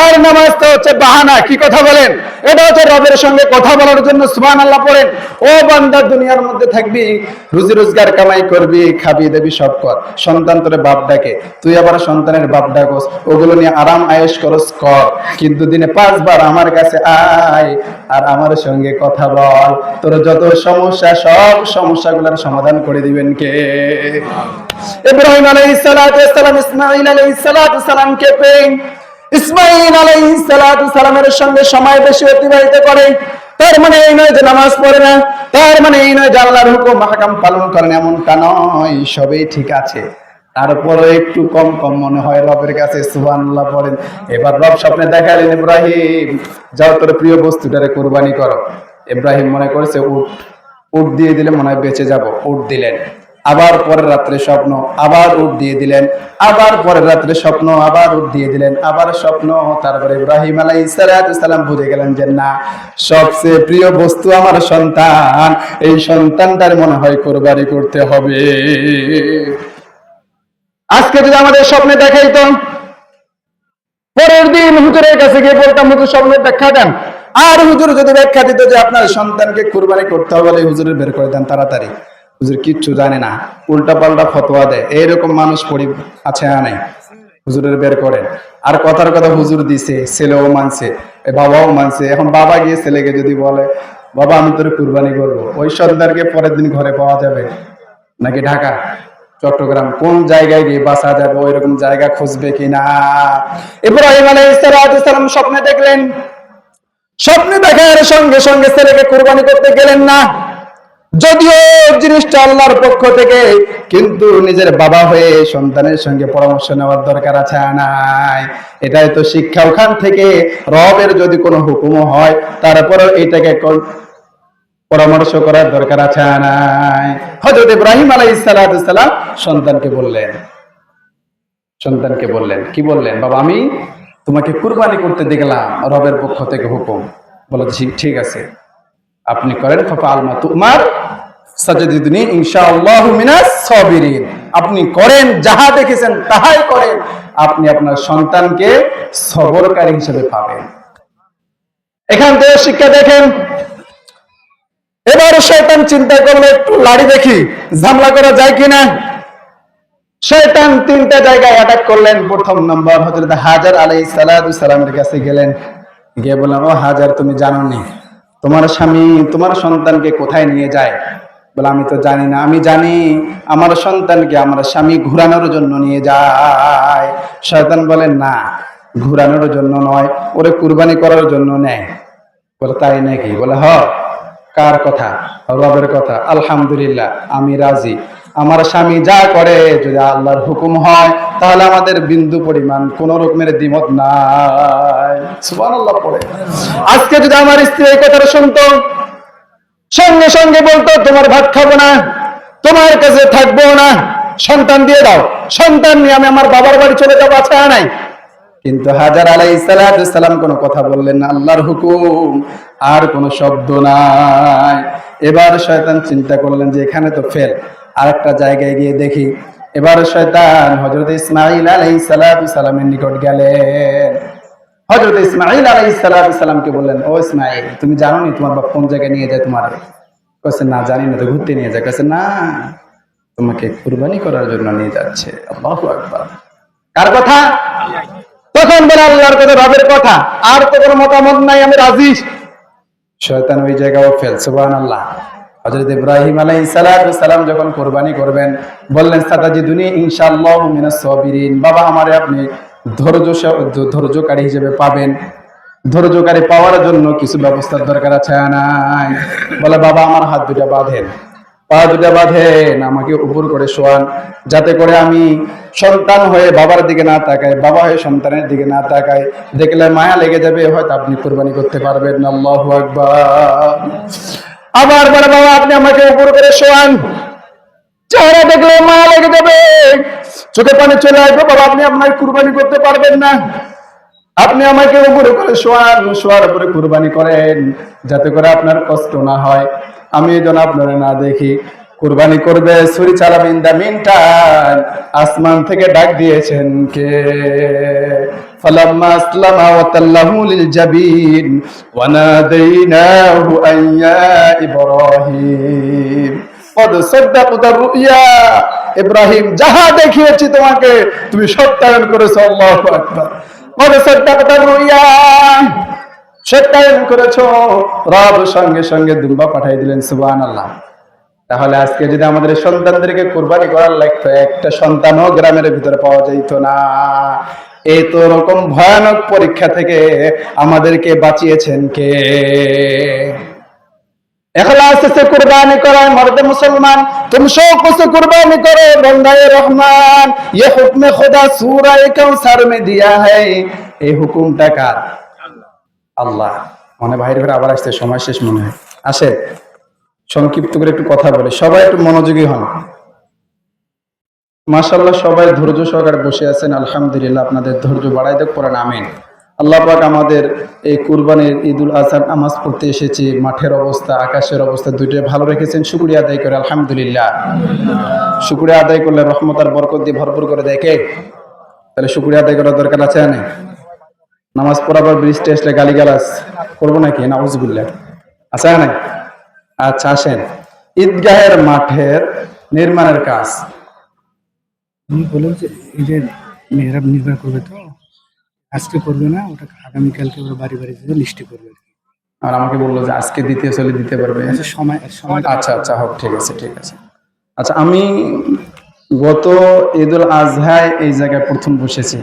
আর নামাজ তো হচ্ছে বাহানা। কি কথা বলেন? এটা হচ্ছে রবের সঙ্গে কথা বলার জন্য। সুবহানাল্লাহ পড়েন। ও বান্দা, দুনিয়ার মধ্যে থাকবি, রুজি রোজগার কামাই করবি, খাবি দেবি, সব কর। সন্তান তোরে বাপ ডাকে, তুই আবার সন্তানের বাপ ডাকস, ওগুলো নিয়ে আরাম আয়েশ করস, কর। কিন্তু দিনে 5 বার আমার কাছে আয় আর আমার সঙ্গে কথা বল, তোর যত সমস্যা সব সমস্যাগুলোর সমাধান করে দিবেন কে? ইব্রাহিম আলাইহিস সালাম ইসমাঈল আলাইহিস সালামকে পেয়ে ইসমাঈল আলাইহিস সালামের সঙ্গে সময় বেশি অতিবাহিত করে। তার মানে এই নয় যে নামাজ পড়ে না, তার মানে এই নয় যে আল্লাহর হুকুম মাহকাম পালন করেন, এমনটা নয়। সবই ঠিক আছে, তারপরে একটু কম মনে হয় রবের কাছে। সুবহানাল্লাহ পড়েন। এবার রব স্বপ্নে দেখালেন, ইব্রাহিম যাও তোর প্রিয় বস্তুটারে কুরবানি করো। ইব্রাহিম মনে করেছে উট দিয়ে দিলে মনে হয় বেঁচে যাব, উট দিলেন। আবার পরের রাত্রে স্বপ্ন, আবার উট দিয়ে দিলেন। আবার পরের রাত্রে স্বপ্ন, আবার উট দিয়ে দিলেন। আবার স্বপ্ন। তারপরে ইব্রাহিম আলাইহিস সালাম বুঝে গেলেন যে না, সবচেয়ে প্রিয় বস্তু আমার সন্তান, এই সন্তানটার মনে হয় কুরবানি করতে হবে। আজকে যদি আমাদের স্বপ্নে দেখাইতো, পরের দিন হুজুরের কাছে গিয়ে বলতাম, হুজুর স্বপ্নের ব্যাখ্যা দেন। আর হুজুর যদি ব্যাখ্যা দিত যে আপনার সন্তানকে কুরবানি করতে হবে, হুজুরের বের করে দেন তাড়াতাড়ি। হুজুর কিচ্ছু জানে না, উল্টা পাল্টা ফতোয়া দেয়, এইরকম মানুষ আছে না নাই? হুজুরের বের করেন। আর কথার কথা হুজুর দিছে, ছেলেও মানছে, বাবাও মানছে। এখন বাবা গিয়ে ছেলেকে যদি বলে বাবা আমি তোর কুরবানি করবো, ওই সন্তানকে পরের দিন ঘরে পাওয়া যাবে নাকি ঢাকা চট্টগ্রাম কোন জায়গায় গিয়ে বাঁচা যাবে, ওই রকম জায়গা খুঁজবে কিনা? ইব্রাহিম আলাইহিস সালাম স্বপ্নে দেখলেন, স্বপ্নে দেখার সঙ্গে সঙ্গে ছেলেকে কুরবানি করতে গেলেন না, যদিও জিনিসটা আল্লাহর পক্ষ থেকে, কিন্তু নিজের বাবা হয়ে সন্তানের সঙ্গে পরামর্শ নেওয়ার দরকার আছে নাই? এটাই তো শিক্ষা ওখান থেকে। রবের যদি কোনো হুকুম হয় তারপরে এটাকে পরামর্শ করার দরকার আছে নাই? হযরত ইব্রাহিম আলাইহিস সালাম সন্তানকে বললেন কি বললেন? বাবা আমি তোমাকে কুরবানি করতে দেখলাম, রবের পক্ষ থেকে হুকুম। বলে ঠিক আছে, আপনি করেন। ফাফআল মা তুমার সাজিদুনি ইনশাআল্লাহু মিনাস সাবিরিন। আপনি করেন, যাহা দেখেছেন তাহাই করেন, আপনি আপনার সন্তানকে সবরকারী হিসেবে পাবেন। এখান থেকে শিক্ষা দেখেন। এবার শয়তান চিন্তা করলো একটু লাড়ি দেখি ঝামেলা করা যায় কিনা। শয়তান তিনটা জায়গায় অ্যাটাক করলেন। প্রথম নম্বর হযরত হাজার আলাইহিস সালামের কাছে গেলেন, গিয়ে বললেন ও হাজার তুমি জানো নি তোমার স্বামী তোমার সন্তানকে কোথায় নিয়ে যায়? বলে আমি তো জানি না। আমি জানি আমার সন্তানকে আমার স্বামী ঘুরানোর জন্য নিয়ে যায়। শয়তান বলেন না, ঘুরানোর জন্য নয়, ওরে কুরবানি করার জন্য নেয়। বলে তাই নাকি? বলে হ। কার কথা? রবের কথা। আলহামদুলিল্লাহ, আমি রাজি। আমার স্বামী যা করে যদি আল্লাহর হুকুম হয় তাহলে আমাদের বিন্দু পরিমাণ কোন রকমের দ্বিমত নাই। সুবহানাল্লাহ পড়ে। আজকে যদি আমার স্ত্রী এই কথাটা শুনতো, সঙ্গে সঙ্গে বলতো তোমার ভাত খাবো না, তোমার কাছে থাকবো না, সন্তান দিয়ে দাও, সন্তান নিয়ে আমি আমার বাবার বাড়ি চলে যাবো, আছে নাই? কিন্তু হাজার আলাইহিস সালাম কোনো কথা বললেন না, আল্লাহর হুকুম, আর কোনো শব্দ নাই। এবার শয়তান চিন্তা করলেন যে এখানে তো ফেল, আর একটা জায়গায় গিয়ে দেখি। এবার শয়তান হযরত ইসমাঈল আলাইহিস সালামের নিকট গেলেন। হযরত ইসমাঈল আলাইহিস সালামকে বললেন, ও ইসমাঈল তুমি জানো নি তোমার বাপ কোন জায়গায় নিয়ে যায় তোমার? কইছে না জানি না, তো ঘুরতে নিয়ে যায়। কইছে না, তোমাকে কুরবানি করার জন্য নিয়ে যাচ্ছে। আল্লাহু আকবার। কার কথা? তখন বলে আল্লাহর কথা, রবের কথা, আর তো কোনো মতামত নাই, আমি রাজি। শয়তান ওই জায়গাও ফেল। সুবহানাল্লাহ। হযরত ইব্রাহিম আলাইহিস সালাম যখন কুরবানি করবেন বললেন সাতাজিদুনি ইনশাআল্লাহু মিনাস সাবিরিন। বাবা আমারে আপনি ধৈর্যকারী হিসেবে পাবেন। ধৈর্যকারী পাওয়ার জন্য কিছু ব্যবস্থার দরকার আছে নাই? বলে বাবা আমার হাত দুটা বাঁধেন, পা দুটা বাঁধেন, আমাকে উপর করে শোয়ান, যাতে করে আমি সন্তান হয়ে বাবার দিকে না তাকাই, বাবা হয়ে সন্তানের দিকে না তাকাই, দেখলে মায়া লেগে যাবে, হয়তো আপনি কুরবানি করতে পারবেন না। আল্লাহু আকবার। আবার বলে বাবা আপনি আমাকে উপর করে শোয়ান, চেহারা দেখলে মায়া লেগে যাবে, চোখে পানি চলে আসবে, বাবা আপনি আপনার কুরবানি করতে পারবেন না। আপনি আমাকে উপরে করে শোয়ান, শোয়ার পরে কুরবানি করেন, যাতে করে আপনার কষ্ট না হয়, আমি যেন আপনারা না দেখি। কুরবানি করবে, ছুরি চালাবেন। দা মিনটাইম আসমান থেকে ডাক দিয়েছেন কে? ফালাম্মা আসলামা ওয়া তাল্লাহু লিল জাবিন ওয়া নাদাইনাহু আইয়া ইব্রাহিম কদ সাদ্দাকতা রুইয়া। ইব্রাহিম যাহা দেখিয়েছি তোমাকে তুমি সত্যায়ন করেছো। আল্লাহু আকবার। কদ সাদ্দাকতা রুইয়া, সত্যায়ন করেছো। রব সঙ্গে সঙ্গে দুম্বা পাঠিয়ে দিলেন। সুবহানাল্লাহ। তাহলে আজকে যদি আমাদের সন্তানদেরকে কুরবানি করার লাগতো, একটা সন্তানও গ্রামের ভিতরে পাওয়া যেত না। এই তো রকম ভয়ানক পরীক্ষা থেকে আমাদেরকে বাঁচিয়েছেন কে? इखलास से कुर्बानी करो मर्द मुसलमान, तुम शौक से कुर्बानी करो बंदाए रहमान। ये हुक्म खुदा सूरह कौसर में दिया है। এই হুকুমটা কার? আল্লাহ। মনে ভাইয়ের ঘরে আবার আসতে সময় শেষ মনে হয়। আসে সংক্ষিপ্ত করে একটু কথা বলে, সবাই একটু মনোযোগী হন। মাশাআল্লাহ সবাই ধৈর্য সহকারে বসে আছেন। আলহামদুলিল্লাহ, আপনাদের ধৈর্য বাড়াই দেখ, পড়েন আমিন। আল্লাহ পাক আমাদের এই কুরবানির ঈদুল আজহা নামাজ পড়তে এসেছি, মাঠের অবস্থা আকাশের অবস্থা দুটোই ভালো রেখেছেন, শুকরিয়া আদায় করে আলহামদুলিল্লাহ। শুকরিয়া আদায় করলে রহমত আর বরকত দিয়ে ভরপুর করে দেয় কে? তাহলে শুকরিয়া আদায় করার দরকার আছে না? নামাজ পড়াবার বৃষ্টি আসলে গালিগালাজ করবো নাকি? নাউজুবিল্লাহ। আছে না? আচ্ছা আসেন, ঈদগাহের মাঠের নির্মাণের কাজ। বলুন যে এই যে মেহরাব নির্ভর করবে, তো আজকে করবে না, ওটা আগামীকালকে ওরা বাড়ি বাড়ি যেতে লিস্টে করবে আর কি। আর আমাকে বললো যে আজকে দিতে চলে দিতে পারবে। আচ্ছা, সময় আচ্ছা আচ্ছা, হোক, ঠিক আছে ঠিক আছে। আচ্ছা, আমি গত ঈদুল আজহায় এই জায়গায় প্রথম বসেছি।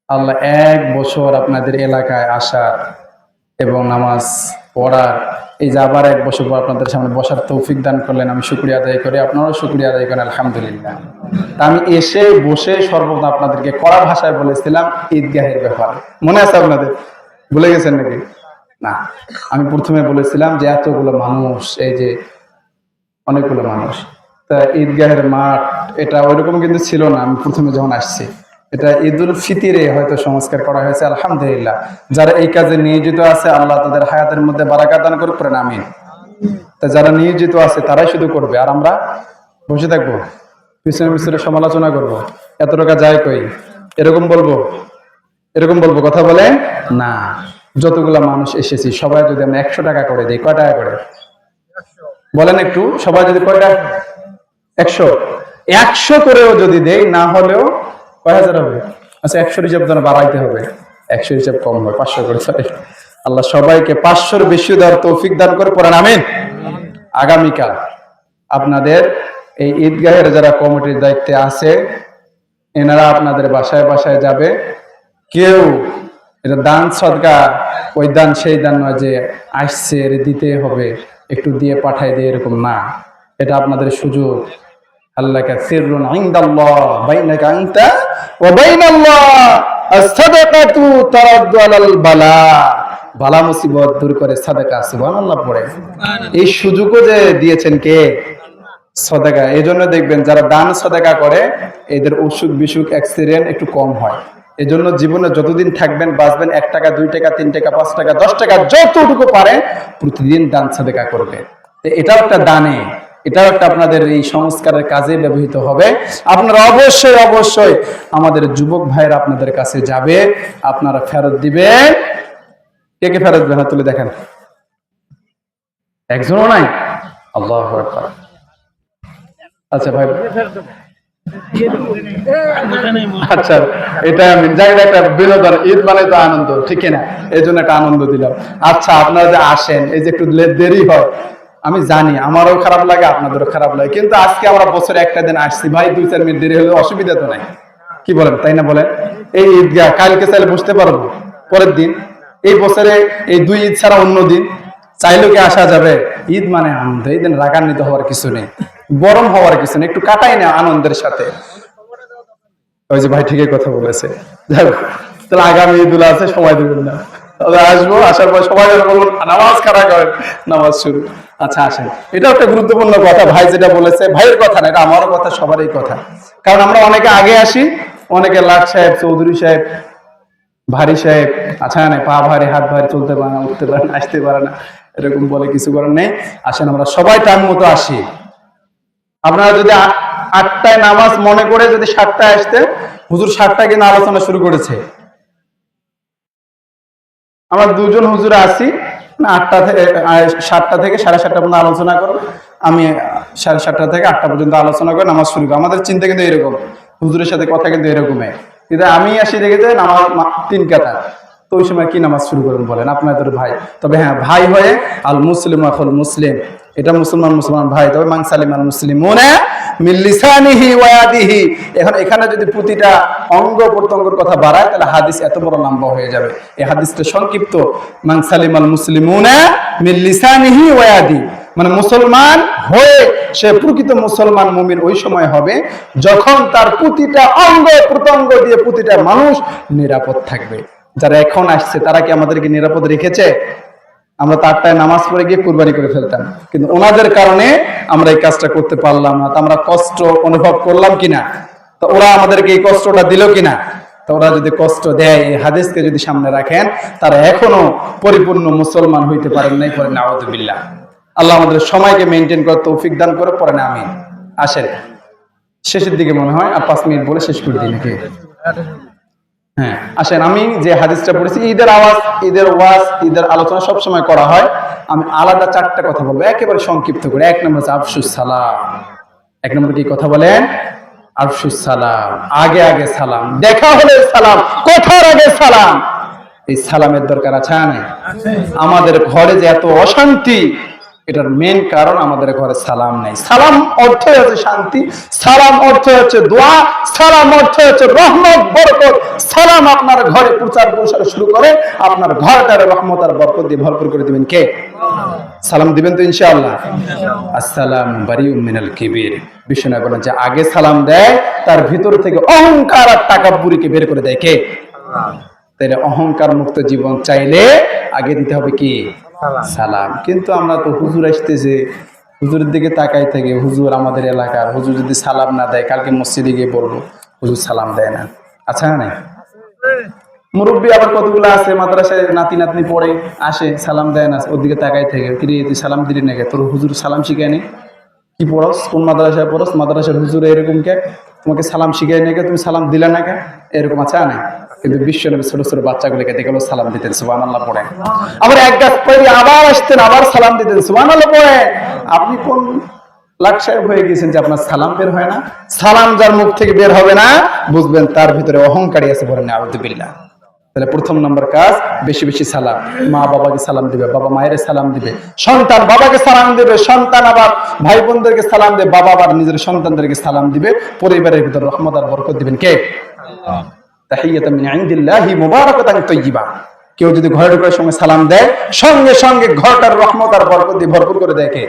আল্লাহ 1 বছর আপনাদের এলাকায় আসার এবং নামাজ পড়ার, এই যে আবার 1 বছর পর আপনাদের সামনে বসার তৌফিক দান করলেন। আমি শুকরিয়া আদায় করি, আপনারাও শুকরিয়া আদায় করেন, আলহামদুলিল্লাহ। তা আমি এসে বসে সর্বদা আপনাদেরকে কড়া ভাষায় বলেছিলাম ঈদগাহের ব্যাপার, মনে আছে আপনাদের? ভুলে গেছেন নাকি? না, আমি প্রথমে বলেছিলাম যে এতগুলো মানুষ, এই যে অনেকগুলো মানুষ, তা ঈদগাহের মাঠ এটা ওইরকম কিন্তু ছিল না। আমি প্রথমে যখন আসছি, এটা ঈদুল ফিতরে হয়তো সংস্কার করা হয়েছে, আলহামদুলিল্লাহ। যারা এই কাজে নিয়োজিত আছে আল্লাহ তাদের হায়াতের মধ্যে বারাকাত দান করে, পড়েন আমিন। তা যারা নিয়োজিত আছে তারাই শুধু করবে, আর আমরা বসে থাকবো, পিছনে পিছনে সমালোচনা করব, এত টাকা যায় কই, এরকম বলবো, এরকম বলবো, কথা বলে না। যতগুলা মানুষ এসেছি সবাই যদি আমরা 100 টাকা করে দিই, কয় টাকা করে বলেন একটু? সবাই যদি কয়টা, 100 করেও যদি দেই, না হলেও কয় হাজার হবে? আচ্ছা, 100 হিসাব যেন বাড়াইতে হবে, 100 হিসাব কম হয়, 500 করে। আল্লাহ সবাইকে 500-র বেশি দেওয়ার তৌফিক দান করে, পড়েন আমিন। আগামীকাল আপনাদের এই ঈদগাহের যারা কমিটির দায়িত্বে আছে, এনারা আপনাদের বাসায় বাসায় যাবে। কেউ এটা দান সদকা, ওই দান সেই দান নয় যে আসছে এর দিতে হবে, একটু দিয়ে পাঠাই দিয়ে, এরকম না। এটা আপনাদের সুযোগ। আল্লাহকে সিররুন ইনদাল্লাহ বাইনাকা আনতা ওয়া বাইনাল্লাহ, as-সাদাকাতু তারাদ্দু আলাল বালা, বালা মুসিবত দূর করে সাদাকা, সুবহানাল্লাহ পড়ে। এই সুযোগও যে দিয়েছেন কে? সদাকা। এই জন্য দেখবেন যারা দান সদাকা করে এদের অসুখ বিসুখ অ্যাক্সিডেন্ট একটু কম হয়। এই জন্য জীবনে যতদিন থাকবেন, বাঁচবেন, 1 টাকা 2 টাকা 3 টাকা 5 টাকা 10 টাকা যতটুকু পারে প্রতিদিন দান সদাকা করবে। এটাও একটা দানে, এটাও একটা আপনাদের এই সংস্কারের কাজে ব্যবহৃত হবে। আপনারা অবশ্যই অবশ্যই আমাদের যুবক ভাইয়েরা আপনাদের কাছে যাবে, আপনারা ফেরত দিবেন। কে কে ফেরত দেবেন তুলে দেখেন, একজনও নাই? আল্লাহু আকবার। আচ্ছা ভাই, আচ্ছা, এটা আমি যাই, একটা বিনোদন, ঈদ মানে তো আনন্দ, ঠিক না? এই জন্য একটা আনন্দ দিলাম। আচ্ছা, আপনারা যে আসেন, এই যে একটু দেরি হয়, আমি জানি আমারও খারাপ লাগে, আপনাদেরও খারাপ লাগে, কিন্তু আজকে আমরা বছরে একটা দিন আসছি ভাই, 2-4 মিনিট দেরি হলে অসুবিধা তো নাই, কি বলেন? তাই না বলেন? এই ঈদগাহ কালকে চাইলে বুঝতে পারবো, পরের দিন, এই বছরে এই 2 ঈদ ছাড়া অন্য দিন চাইলেও কি আসা যাবে? ঈদ মানে আনন্দ, এই দিন রাগান্বিত হওয়ার কিছু নেই, গরম হওয়ার কিছু নেই, একটু কাটাই না আনন্দের সাথে। ওই যে ভাই ঠিকই কথা বলেছে। তাহলে আগামী ঈদুল আছে, সময় দেবেন না, তবে আসবো, আসার পর সবাই বলুন নামাজ কারা করেন, নামাজ শুরু। আচ্ছা আসেন, এটা একটা গুরুত্বপূর্ণ কথা ভাই যেটা বলেছে, ভাইয়ের কথা না, এটা আমারও কথা, সবারই কথা। কারণ আমরা অনেকে আগে আসি, অনেকে লাট সাহেব, চৌধুরী সাহেব, ভারী সাহেব, আচ্ছা না, পা ভারী, হাত ভারী, চলতে পারে না, উঠতে পারে না, আসতে পারে না, এরকম বলে কিছু করার নেই। আসেন আমরা সবাই টাইম মতো আসি। আপনারা যদি 8টায় নামাজ মনে করে যদি 7টায় আসতে, হুজুর 7টায় কিন্তু আলোচনা শুরু করেছে। আমরা 2জন হুজুর আসি, 7টা থেকে 7:30 পর্যন্ত আলোচনা করবো। আমি 7:30 থেকে 8টা পর্যন্ত আলোচনা করে নামাজ শুরু করি। আমাদের চিন্তা কিন্তু এরকম, হুজুরের সাথে কথা কিন্তু এরকমই। কিন্তু আমি আসি দেখেছি নামাজ 3 কাতা, তো ওই সময় কি নামাজ শুরু করবেন বলেন? আপনাদের ভাই, তবে হ্যাঁ, ভাই হয়ে আল মুসলিম আখুল মুসলিম, এটা মুসলমান মুসলমান ভাই, তবে মান সালিম আল মুসলিমুনা মিন লিসানিহি ওয়া ইয়াদিহি। এখন এখানে যদি প্রতিটা অঙ্গ প্রত্যঙ্গের কথা বাড়ায়, তাহলে হাদিস এত বড় লম্বা হয়ে যাবে। এই হাদিসটা সংক্ষিপ্ত, মান সালিম আল মুসলিমুনা মিন লিসানিহি ওয়া ইয়াদিহি, মানে মুসলমান হয়ে সে প্রকৃত মুসলমান মুমিন ওই সময় হবে যখন তার প্রতিটা অঙ্গ প্রত্যঙ্গ দিয়ে প্রতিটা মানুষ নিরাপদ থাকবে। যারা এখন আসছে তারা কি আমাদেরকে নিরাপদ রেখেছে? আমরা 8টায় নামাজ পড়ে গিয়ে কুরবানি করে ফেলতাম, কিন্তু ওনাদের কারণে আমরা এই কাজটা করতে পারলাম না। তো আমরা কষ্ট অনুভব করলাম কিনা? তো ওরা আমাদেরকে এই কষ্টটা দিল কিনা? তো ওরা যদি কষ্ট দেয়, এই হাদিসকে যদি সামনে রাখেন, তারা এখনো পরিপূর্ণ মুসলমান হইতে পারেন নাই, পরে নাউযুবিল্লাহ। আল্লাহ আমাদের সময়কে মেনটেন করার তৌফিক দান করে, পরে না আমিন। আসেন, শেষের দিকে মনে হয় আর 5 মিনিট বলে শেষ করে দিই নাকি? হ্যাঁ, আসেন, আমি যে হাদিসটা পড়েছি, ঈদের আওয়াজ, ঈদের ওয়াজ, ঈদের আলোচনা সবসময় করা হয়। আমি আলাদা 4টা কথা বলবো, একেবারে সংক্ষিপ্ত করে। 1 নম্বর হচ্ছে আফসুস সালাম। 1 নম্বর কি কথা বলেন? আফশুস সালাম, আগে আগে সালাম, দেখা হলে সালাম, কথার আগে সালাম। এই সালামের দরকার আছে না নাই? আমাদের ঘরে যে এত অশান্তি, এটার মেন কারণ আমাদের ঘরে সালাম নাই। সালাম অর্থ হচ্ছে শান্তি, সালাম অর্থ হচ্ছে দোয়া, সালাম অর্থ হচ্ছে রহমত বরকত। সালাম আপনার ঘরে প্রচার প্রসার শুরু করে আপনার ঘরটারে রহমত আর বরকত দিয়ে ভরপুর করে দিবেন কে? সালাম দিবেন তো ইনশাআল্লাহ। আসসালামু বারিউম মিনাল কিবির। বিষ্ণু বলেন যে আগে সালাম দেয় তার ভিতর থেকে অহংকার আর তাকাব্বুরিকে বের করে দেয় কে? তাহলে অহংকার মুক্ত জীবন চাইলে আগে দিতে হবে কি? সালাম। কিন্তু আমরা তো হুজুর আসতেছে, হুজুরের দিকে তাকাই থেকে, হুজুর আমাদের এলাকার হুজুর যদি সালাম না দেয়, কালকে মসজিদে গিয়ে বলবো হুজুর সালাম দেয় না। আচ্ছা না? মুরব্বী আবার কতগুলো আছে মাদ্রাসায় নাতি নাতনি পড়ে আসে, সালাম দেয় না, ওর দিকে তাকাই থেকে, কিরে তুই সালাম দিলি নাকি? তোর হুজুর সালাম শিখায়নি? কি পড়স? কোন মাদ্রাসায় পড়স? মাদ্রাসার হুজুর এরকম কে? তোমাকে সালাম শিখায় নাকি? তুমি সালাম দিলে না কে? এরকম আছে না? কিন্তু বিশ্বনবী ছোট ছোট বাচ্চাগুলোকে দেখে সালাম দিতেন সুবহানাল্লাহ পড়ে। আবার এক গাছ পড়ে আবার আসতেন, আবার সালাম দিতেন সুবহানাল্লাহ পড়ে। আপনি কোন লাখ সাহেব হয়ে গেছেন যে আপনার সালাম বের হয় না? সালাম যার মুখ থেকে বের হবে না, বুঝবেন তার ভিতরে অহংকারী আছে। বলেন আউযুবিল্লাহ। তাহলে প্রথম নম্বর কাজ, বেশি বেশি সালাম। মা বাবাকে সালাম দিবে, বাবা মায়ের সালাম দিবে, সন্তান বাবাকে সালাম দিবে, সন্তান আবার ভাই বোনদেরকে সালাম দিবে, বাবা আবার নিজের সন্তানদেরকে সালাম দিবে। পরিবারের ভিতর রহমত আর বরকত দিবেন কে? তাহিয়াতাম মিন ইনদিল্লাহি মুবারাকাতান তাইয়্যিবা। কেউ যদি ঘরে ঢোকার সময় সালাম দেয়, সঙ্গে সঙ্গে ঘরটার রহমত আর বরকত দিয়ে ভরপুর করে দেয় কে?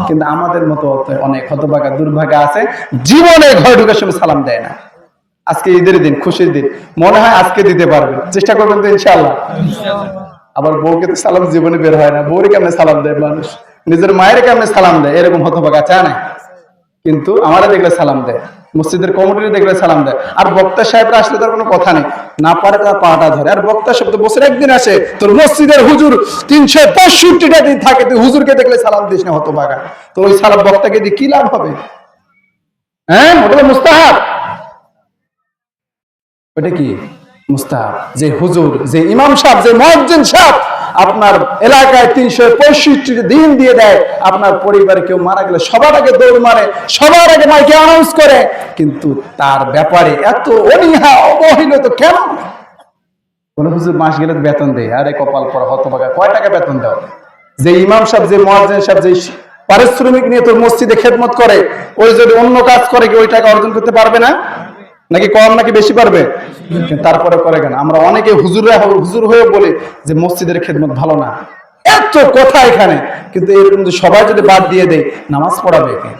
কিন্তু আমাদের মতো অনেক হতভাগা দুর্ভাগা আছে, জীবনে ঘরে ঢোকার সময় সালাম দেয় না। আজকে ঈদের দিন, খুশির দিন, মনে হয় আজকে দিতে পারবে, চেষ্টা করবেন তো ইনশাআল্লাহ। আবার বউকে তো সালাম জীবনে বের হয় না, বউরে কেমনে সালাম দেয় মানুষ, নিজের মায়ের কেমনে সালাম দেয়, এরকম হতভাগা চা নাই। কিন্তু আমারা দেখলে সালাম দেয়, মসজিদের কমিটির দেখলে সালাম দেয়। আর বক্তা সাহেবরা আসলে তার কোনো কথা নেই, না পারে তার পাটা ধরে। আর বক্তা সাহেব তো বছরে একদিন আসে, তোর মসজিদের হুজুর 365টা দিন থাকে, তুই হুজুরকে দেখলে সালাম দিস না, হতভাগা। তো ওই সালাম বক্তাকে দিয়ে কি লাভ হবে? হ্যাঁ, ওটা মুস্তাহাব। ওটা কি মুস্তাহাব? যে হুজুর, যে ইমাম সাহেব, যে মুয়াজ্জিন সাহেব আপনার এলাকায় 365 দিন দিয়ে দেয়, আপনার পরিবারে কেউ মারা গেলে সবার আগে দৌড় মারে, সবার আগে মাইকে অ্যানাউন্স করে, কিন্তু তার ব্যাপারে এত অনীহা অবহেলিত কেন? কোন হুজুর মাস গেলে বেতন দেয়, আরে কপাল পড়া হতভাগা, কয় টাকা বেতন দাও? যে ইমাম সাহেব, যে মুয়াজ্জিন সাহেব, যে পারিশ্রমিক নিয়ে তোর মসজিদে খেদমত করে, ওই যদি অন্য কাজ করে কি ওই টাকা অর্জন করতে পারবে না? নাকি কম, নাকি বেশি পারবে? তারপরে করে কেন? আমরা অনেকে হুজুর হয়ে বলে যে মসজিদের খেদমত ভালো না, এত কথা এখানে, কিন্তু এরকম যে সবাই যদি বাদ দিয়ে দেয়, নামাজ পড়াবে কে?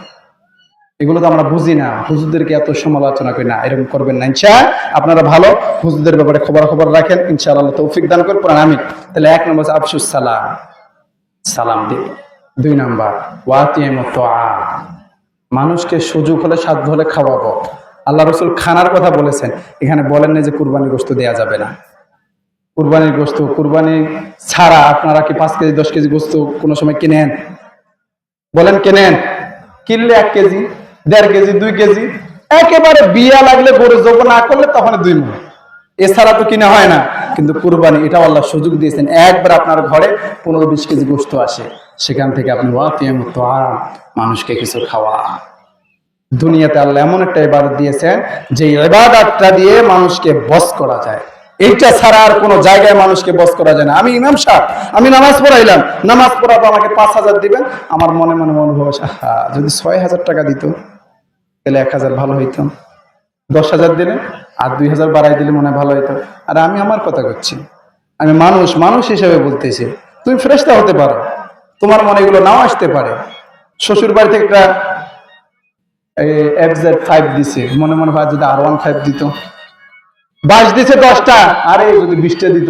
এগুলো তো আমরা বুঝি না, হুজুরদেরকে এত সমালোচনা করি না, এরকম করবেন না ইনশাআল্লাহ। আপনারা ভালো হুজুরদের ব্যাপারে খবর রাখেন, ইনশাআল্লাহ তৌফিক দান করে পড়ান আমিন। তাহলে 1 নম্বর আফশুস সালাম, সালাম দিন। 2 নম্বর ওয়াতিমুত তুআ, মানুষকে সুযোগ হলে সাধ্য হলে খাওয়াবো। আল্লাহ রসুল খানার কথা বলেছেন, এখানে বলেন না যে কুরবানির গোশত দেয়া যাবে না। কুরবানির গোশত, কুরবানি ছাড়া আপনারা কি 5 কেজি 10 কেজি গোশত কোনো সময় কিনেন? বলেন কেনেন? কিনলে 1 কেজি 1.5 কেজি 2 কেজি, একেবারে বিয়া লাগলে গরু জব না করলে তখন 2 মণ, এছাড়া তো কিনা হয় না। কিন্তু কুরবানি এটা আল্লাহ সুযোগ দিয়েছেন, একবার আপনার ঘরে 15-20 কেজি গোশত আসে, সেখান থেকে আপনি ওয়াতিমুত তুআ, মানুষকে কিছু খাওয়া। দুনিয়াতে আল্লাহ এমন একটা ইবাদত দিয়েছেন যে ইবাদতটা দিয়ে মানুষকে বশ করা যায়, এইটা ছাড়া আর কোনো জায়গায় মানুষকে বশ করা যায় না। আমি ইমাম সাহেব, আমি নামাজ পড়াইলাম, নামাজ পড়াবো, আমাকে 5,000 দিবেন, আমার মনে মনে অনুভব আসে, যদি 6,000 টাকা দিত তাহলে 1,000 ভালো হইতো, 10,000 দিলে আর 2,000 বাড়াই দিলে মনে ভালো হইতো। আর আমি আমার কথা করছি, আমি মানুষ হিসেবে বলতেছি। তুমি ফেরেশতা হতে পারো, তোমার মনে এগুলো নাও আসতে পারে। শ্বশুর বাড়ি থেকে একটা FZ5 দিছে, মনে হয় যদি R15 দিত, বাস দিছে 10টা, আরে যদি 20টা দিত,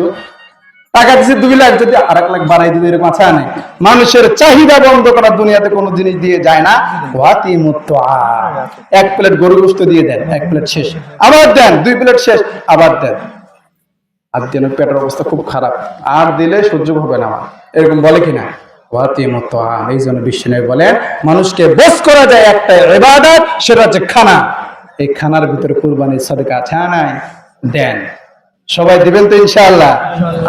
টাকা দিছে 2 লাখ, যদি আর 1 লাখ বাড়াই দিত, এরকম আছে না? মানুষের চাহিদা বন্ধ করা দুনিয়াতে কোনো জিনিস দিয়ে যায় না। ওয়াতিমুত তুআ, 1 প্লেট গরু গোশত দিয়ে দেন, 1 প্লেট শেষ, আবার দেন, 2 প্লেট শেষ, আবার দেন। আর যেন পেটের অবস্থা খুব খারাপ, আর দিলে সহ্য হবে না আমার, এরকম বলে কিনা? ওয়াতিমুত তুআ। এই জন্য বিশ্বনবী বলেন মানুষকে বশ করা যায় একটা ইবাদত, সেটা হচ্ছে খানা। এই খানার ভিতরে কুরবানির সাদকা আছে নাই? দেন, সবাই দিবেন তো ইনশাআল্লাহ।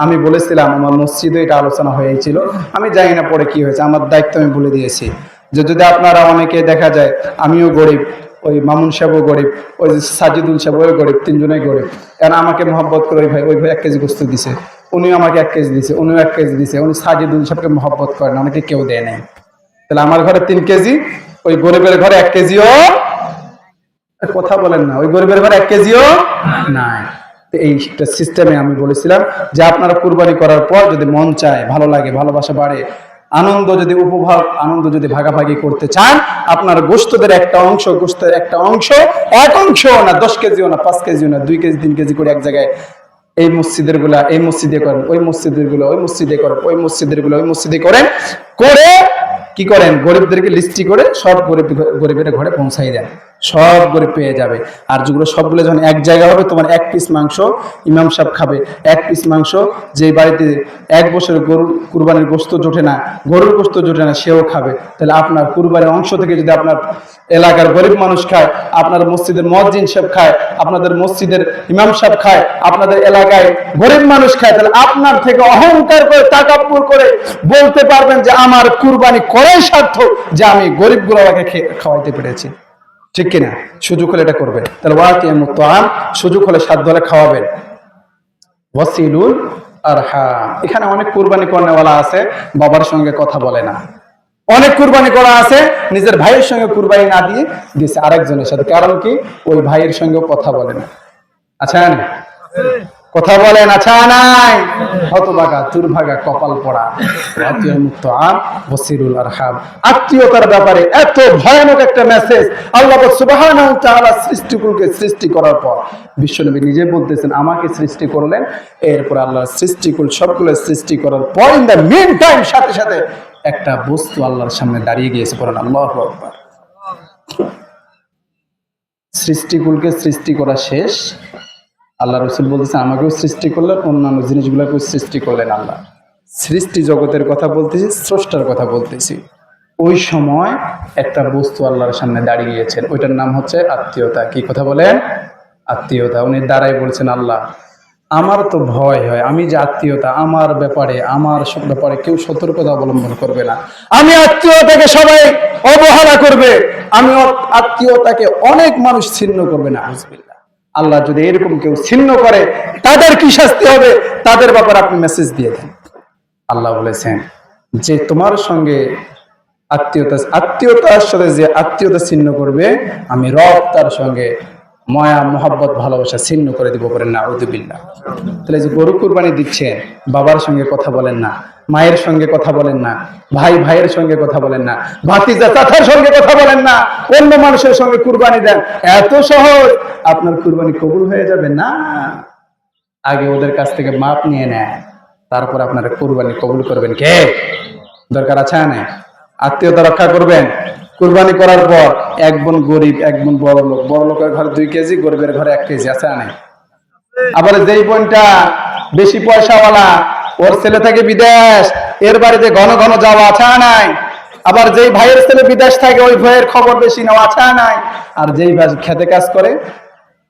আমি বলেছিলাম আমার মসজিদে এটা আলোচনা হয়েছিল, আমি জানি না পরে কি হয়েছে, আমার দায়িত্ব আমি বলে দিয়েছি যে যদি আপনারা অনেকে দেখা যায়, আমিও গরিব, ওই মামুন সাহেবও গরিব, ওই যে সাজিদুল সাহেব ওই গরিব, তিনজনেই গরিব। কারণ আমাকে মহব্বত করে ওই ভাই 1 কেজি গোস্ত দিছে, উনিও আমাকে 1 কেজি দিছে, উনিও 1 কেজি দিছে। উনি সাজিদুল সাহেবকে মহব্বত করেন, আমাকে কেউ দেয় নাই। তাহলে আমার ঘরে 3 কেজি, ওই গরিবের ঘরে 1 কেজিও কথা বলেন না, ওই গরিবের ঘরে 1 কেজিও নাই। তো এইটা সিস্টেমে আমি বলেছিলাম যে আপনারা কুরবানি করার পর যদি মন চায়, ভালো লাগে, ভালোবাসা বাড়ে, আনন্দ যদি উপভোগ, আনন্দ যদি ভাগাভাগি করতে চান, আপনার গোশতের একটা অংশ, গোশতের একটা অংশ, 1 অংশ না, 10 কেজিও না, 5 কেজিও না, 2 কেজি 3 কেজি করে এক জায়গায় এই মসজিদের গুলা এই মসজিদে করেন, ওই মসজিদের গুলো ওই মসজিদে করেন, ওই মসজিদের গুলো ওই মসজিদে করেন, করে কি করেন, গরিবদেরকে লিস্টি করে সব গরিবের ঘরে পৌঁছাই দেন, সব গরিব পেয়ে যাবে। আর যেগুলো সবগুলো যখন এক জায়গা হবে, তোমার 1 পিস মাংস ইমাম সাহেব খাবে, 1 পিস মাংস যে বাড়িতে 1 বছরের গরুর কুরবানির গোশত জোটে না, গরুর গোশত জোটে না, সেও খাবে। তাহলে আপনার কুরবানির অংশ থেকে যদি আপনার এলাকার গরিব মানুষ খায়, আপনার মসজিদের মুয়াজ্জিন সাহেব খায়, আপনাদের মসজিদের ইমাম সাহেব খায়, আপনাদের এলাকায় গরিব মানুষ খায়, তাহলে আপনার থেকে অহংকার করে, তাকাব্বুর করে বলতে পারবেন যে আমার কুরবানি করাই সার্থক, যে আমি গরিব গুলোকে খাওয়াইতে পেরেছি। ঠিক কিনা? সুযোগ হলে এটা করবেন। তাহলে ওয়াতিয়ামুত তাআম, সুযোগ হলে সাধ্য হলে খাওয়াবেন। ওয়াসিলুল আরহাম, এখানে অনেক কুরবানি করানেওয়ালা আছে, বাবার সঙ্গে কথা বলে না। অনেক কুরবানি করা আছে, নিজের ভাইয়ের সঙ্গে কুরবানি না দিয়ে দিয়েছে আরেকজনের সাথে। কারণ কি? ওই ভাইয়ের সঙ্গেও কথা বলে না। আচ্ছা না? কথা বলেন আচ্ছা নাই? হতভাগা, দুর্ভাগা, কপাল পড়া। ওয়াতিয়ামুত তাআম ওয়াসিলুল আরহাম, আত্মীয়তার ব্যাপারে এত ভয়ানক একটা মেসেজ আল্লাহ সুবহানাহু ওয়া তাআলা সৃষ্টিকুলকে সৃষ্টি করার পর বিশ্বনবী নিজে বলতেছেন, আমাকে সৃষ্টি করলেন, এরপর আল্লাহর সৃষ্টিকুল সবগুলো সৃষ্টি করার পর ইন দ্য মিন টাইম সাথে সাথে একটা বস্তু আল্লাহর সামনে দাঁড়িয়ে গিয়েছে। পড়েন আল্লাহু আকবার। সৃষ্টিকুলকে সৃষ্টি করা শেষ, আল্লাহ রসুল বলতেছে আমাকেও সৃষ্টি করলেন, অন্যান্য জিনিসগুলোকেও সৃষ্টি করলেন। আল্লাহ সৃষ্টি জগতের কথা বলতেছি, স্রষ্টার কথা বলতেছি। ওই সময় একটা বস্তু আল্লাহর সামনে দাঁড়িয়ে গিয়েছেন, ওইটার নাম হচ্ছে আত্মীয়তা। কি কথা বলেন? আত্মীয়তা। উনি দাঁড়াই বলছেন, আল্লাহ আমার তো ভয় হয়, আমি যে আত্মীয়তা, আমার ব্যাপারে, আমার সব ব্যাপারে কেউ সতর্কতা অবলম্বন করবে না, আমি আত্মীয়তাকে সবাই অবহেলা করবে, আমি আত্মীয়তাকে অনেক মানুষ ছিন্ন করবে না। আল্লাহ যদি এরকম কেউ ছিন্ন করে তাদের কি শাস্তি হবে, তাদের ব্যাপারে আপনি মেসেজ দিয়ে দেন। আল্লাহ বলেছেন যে তোমার সঙ্গে আত্মীয়তার সাথে যে আত্মীয়তা ছিন্ন করবে, আমি রব তার সঙ্গে মায়া মোহাব্বত ভালোবাসা ছিন্ন করে দিব। করেন না আউযুবিল্লাহ। তাহলে যে গরু কুরবানি দিচ্ছেন, বাবার সঙ্গে কথা বলেন না, মায়ের সঙ্গে কথা বলেন না, ভাই ভাইয়ের সঙ্গে কথা বলেন না, ভাতিজা চাচার সঙ্গে কথা বলেন না, অন্য মানুষের সঙ্গে কুরবানি দেন, এত সহজ আপনার কুরবানি কবুল হয়ে যাবে না। আগে ওদের কাছ থেকে মাপ নিয়ে নেয়, তারপর আপনারা কুরবানি কবুল করবেন। কে দরকার আছে না? আত্মীয়তা রক্ষা করবেন। কুরবানি করার পর এক বোন গরিব, এক বোন বড় লোক, বড় লোকের ঘরে 2 কেজি, গরিবের ঘরে 1 কেজি, আছে না? আবার যেই বোনটা বেশি পয়সাওয়ালা, ওর ছেলে থাকে বিদেশ, এর বাড়িতে ঘন ঘন যাওয়া, আছে নাই? আবার যেই ভাইয়ের ছেলে বিদেশ থাকে, ওই ভাইয়ের খবর বেশি নেওয়া, আছে নাই? আর যেই ভাই খেতে কাজ করে,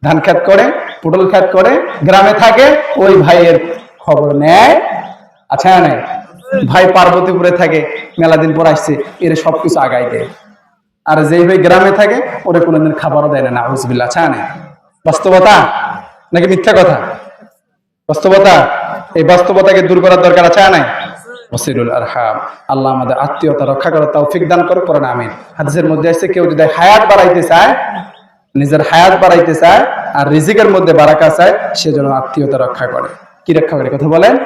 ধান খেত করে, পটল খেত করে, গ্রামে থাকে, ওই ভাইয়ের খবর নেয়, আছে নাই? ভাই পার্বতীপুরে থাকে, মেলা দিন পর আসছে, এর সবকিছু আগাই দেয়। আর যেই ভাই গ্রামে থাকে, ওরে কোনোদিন খাবারও দেয় না। আউযুবিল্লাহ। আছে না? বাস্তবতা নাকি মিথ্যা কথা? বাস্তবতা। এই বাস্তবতাকে দূর করার দরকার আছে না? ওয়াসিলুল আরহাম, আল্লাহ আমাদের আত্মীয়তা রক্ষা করার তৌফিক দান করে। পড়েন আমিন। হাদিসের মধ্যে আছে, কেউ যদি হায়াত বাড়াইতে চায়, নিজের হায়াত বাড়াইতে চায় আর রিজিকের মধ্যে বারাকা চায়, সেজন্য আত্মীয়তা রক্ষা করে। কি রক্ষা করে? কথা বলেন।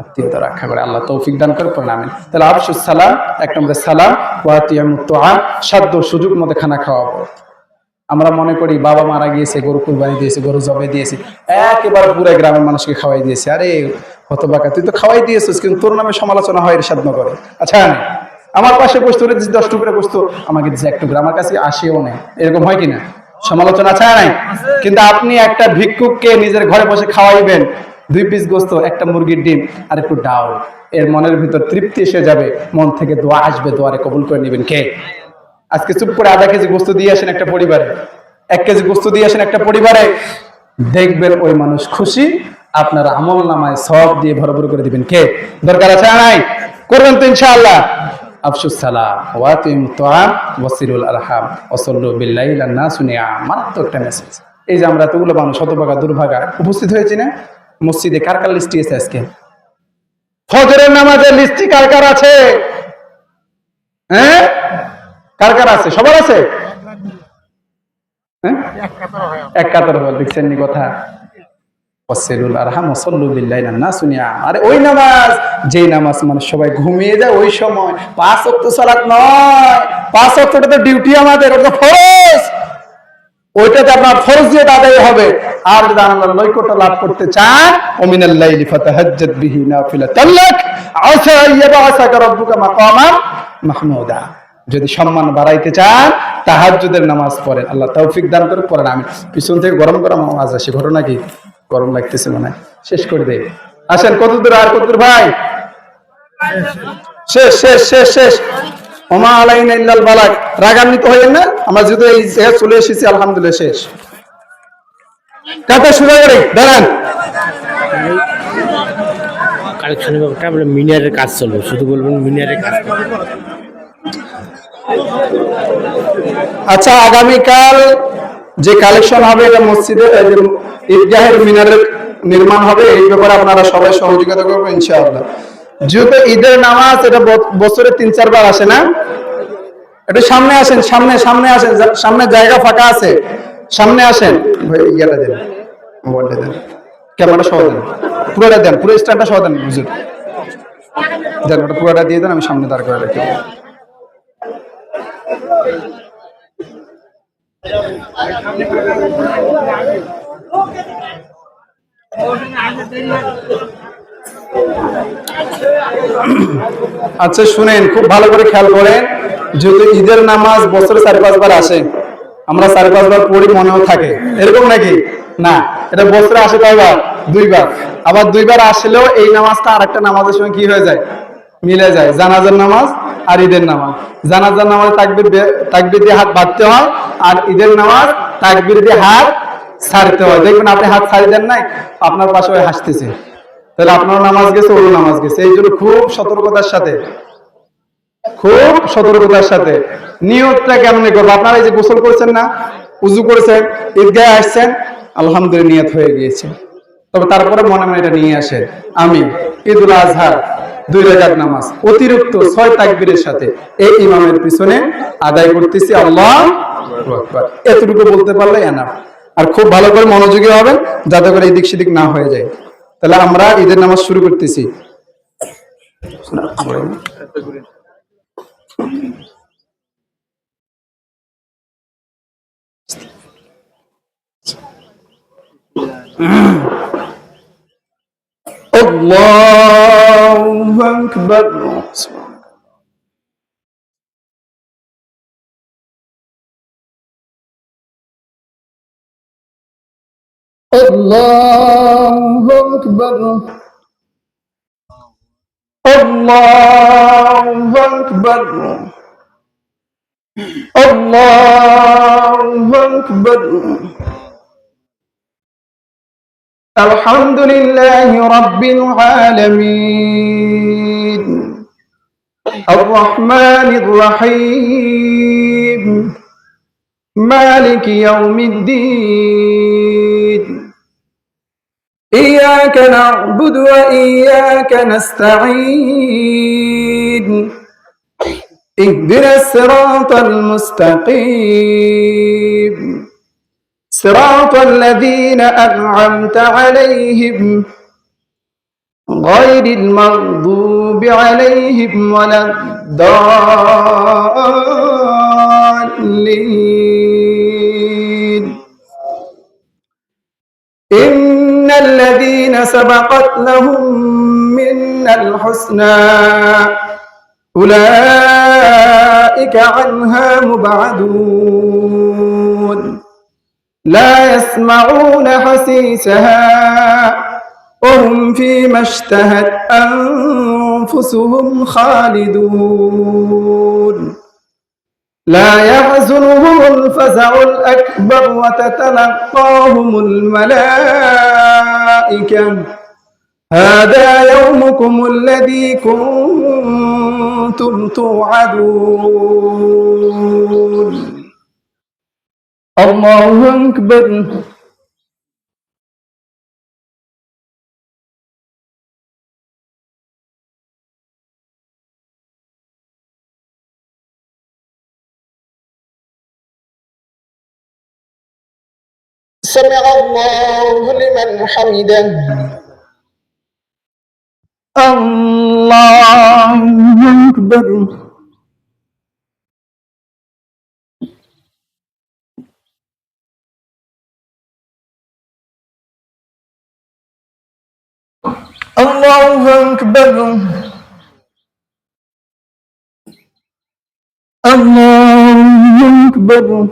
আত্মীয়তা রক্ষা করে। আল্লাহ তৌফিক দান করে। পড়েন আমিন। তাহলে আফসুস সালাম, 1 নম্বরে সালাম, ওয়াতিয়ামুত তাআম, সাধ্য সুযোগ মতো খানা খাওয়াবো। আমরা মনে করি বাবা মারা গিয়েছে, গরু কুরবানি দিয়েছে, গরু জবে দিয়েছে, একেবারে পুরো গ্রামের মানুষকে খাওয়াই দিয়েছে। আরে হতবাকা, তুই তো খাওয়াই দিয়েছিস, কিন্তু তোর নামে সমালোচনা হয় ইরশাদ নগরে। আচ্ছা, আমার পাশে বসতো, 10 টুকরা বসতো, আমাকে দিচ্ছে 1 টুকরা, আমার কাছে আসেও নেই, এরকম হয় কিনা? সমালোচনা আছে নাই? কিন্তু আপনি একটা ভিক্ষুককে নিজের ঘরে বসে খাওয়াইবেন, 2 পিস গোস্ত, একটা মুরগির ডিম আর একটু ডাউল, এর মনের ভিতর তৃপ্তি এসে যাবে, মন থেকে দোয়া আসবে, দোয়ারে কবুল করে নেবেন। কে আজকে চুপ করে আধা কেজি গোস্ত দিয়ে আসেন একটা পরিবারে, 1 কেজি গোস্ত দিয়ে আসেন একটা পরিবারে, দেখবেন ওই মানুষ খুশি, আপনার আমল নামায় সওয়াব দিয়ে ভরপুর করে দিবেন। কে দরকার আছে নাই? করবেন তো ইনশাআল্লাহ? আফশুস সালাম ওয়া আতিমুত তাআম ওয়াসিলুল আরহাম ওয়াসাল্লু বিল্লাইলি আন-নাসু নিআম। মারাত্মক একটা মেসেজ। এই যে আমরা এতগুলো মানুষ শতভাগা দুর্ভাগা উপস্থিত হয়েছি না মসজিদে, কার কার লিস্টি আছে আজকে? ফজরের নামাজের লিস্টি কার কার আছে? হ্যাঁ, কার কার আছে? সবার আছে? হ্যাঁ, এক কাতার হয়ে দেখছেন নি কথা। ওয়াসিলুল আরহাম ওয়াসাল্লু বিল্লাইলি আন-নাসু নিআম। আরে ওই নামাজ, যেই নামাজ মানে সবাই ঘুমিয়ে যায় ওই সময়, 5 ওয়াক্ত সালাত নয়, 5 ওয়াক্তটা তো ডিউটি আমাদের, ওটা ফরজ। ওইটাতে আপনার ফরজিয়ত আদায় হবে। আর যদি আল্লাহর নৈকট্য লাভ করতে চান, ওমিনাল লাইলি ফাতাহাজ্জাদ বিহি নাফিলাতান লাক আসা ইয়াবআসাকা রাব্বুকা মাকামান মাহমুদা। যদি সম্মান বাড়াইতে চান তাহাজ্জুদের নামাজ পড়েন। আল্লাহ তৌফিক দান করে পড়েন। আমি পিছন থেকে গরম গরম আওয়াজ আসে, ঘটনা কি? গরম লাগতেছে মনে হয়, শেষ করে দেই। আসেন, কতদূর আর কতদূর ভাই? শেষ শেষ শেষ শেষ। ওমা আলাইনা ইল্লাল বালাগ। রাগান্বিত হইেন না, আমরা যেহেতু এই জায়গায় চলে এসেছি আলহামদুলিল্লাহ। শেষ কাটা শুরু করে দাঁড়ান। কালেকশনের ব্যাপারটা আমরা মিনারের কাজ চলবে, শুধু বলবেন মিনারের কাজ। আচ্ছা, আগামীকাল যে কালেকশন হবে এটা মসজিদে ঈদগাহের মিনারের নির্মাণ হবে, এই ব্যাপারে আপনারা সবাই সহযোগিতা করবেন ইনশাআল্লাহ। যেহেতু ঈদের নামাজ এটা বছরে 3-4 বার আসে না, একটু সামনে আসেন, সামনে সামনে আসেন, সামনে জায়গা ফাঁকা আছে, সামনে আসেন। ভাই ইয়াটা দেন, মোবাইলটা দেন, ক্যামেরাটা সহ দেন, পুরোটা দেন, পুরো স্ট্যান্ডটা সহ দেন, বুঝুন দেন, ওটা পুরোটা দিয়ে দেন, আমি সামনে দাঁড় করে রাখি। আচ্ছা শুনেন, খুব ভালো করে খেয়াল করেন। যদি ঈদের নামাজ বছরে 4-5 বার আসে, আমরা 4-5 বার পড়ি, মনেও থাকে, এরকম নাকি? না, এটা বছরে আসে কয়বার? 2 বার। আবার 2 বার আসলেও এই নামাজটা আরেকটা নামাজের সঙ্গে কি হয়ে যায়? মিলে যায়। জানাজার নামাজ আর ঈদের নামাজ। জানাজার নামাজ তাকবীর দিয়ে হাত বাঁধতে হয়, আর ঈদের নামাজ তাকবীর দিয়ে হাত ছাড়তে হয়। দেখবেন আপনি হাত ছাড়ি দেন নাই, আপনার পাশে ওই হাসতেছে, তাহলে আপনার নামাজ গেছে, ওর নামাজ গেছে। এই জন্য খুব সতর্কতার সাথে, খুব সতর্কতার সাথে নিয়তটা কেমন করবো। আপনারা এই যে গোসল করেছেন না, উজু করেছেন, ঈদগাহে আসছেন, আলহামদুলিল্লাহ নিয়ত হয়ে গিয়েছে, তবে তারপরে মনে মনে এটা নিয়ে আসে, আমি ঈদুল আজহার 2 রাকাত নামাজ অতিরিক্ত 6 তাকবীরের সাথে এই ইমামের পিছনে আদায় করতেছি, আল্লাহু আকবার। এতটুকু বলতে পারলে এনাফ। আর খুব ভালো করে মনোযোগী হবেন যাতে করে এদিক সেদিক না হয়ে যায়। তাহলে আমরা ঈদের নামাজ শুরু করতেছি। আল্লাহু আকবার। আল্লাহু আকবার। আল্লাহু আকবার। আল্লাহু আকবার। আলহামদুলিল্লাহি রাব্বিল আলামিন আর রহমানির রহিম মালিকি ইয়াউমিদ্দিন ইয়্যাকা না'বুদু ওয়া ইয়্যাকা নাস্তাঈন ইহদিনাস সিরাতাল মুস্তাকিম صراط الذين أنعمت عليهم غير المغضوب عليهم ولا الضالين إن الذين سبقت لهم منا الحسنى أولئك عنها مبعدون لا يسمعون حسيسها وهم فيما اشتهت أنفسهم خالدون لا يحزنهم الفزع الأكبر وتتلقاهم الملائكة هذا يومكم الذي كنتم كنتم توعدون الله أكبر سمع الله لمن حمده الله أكبر الله أكبر الله أكبر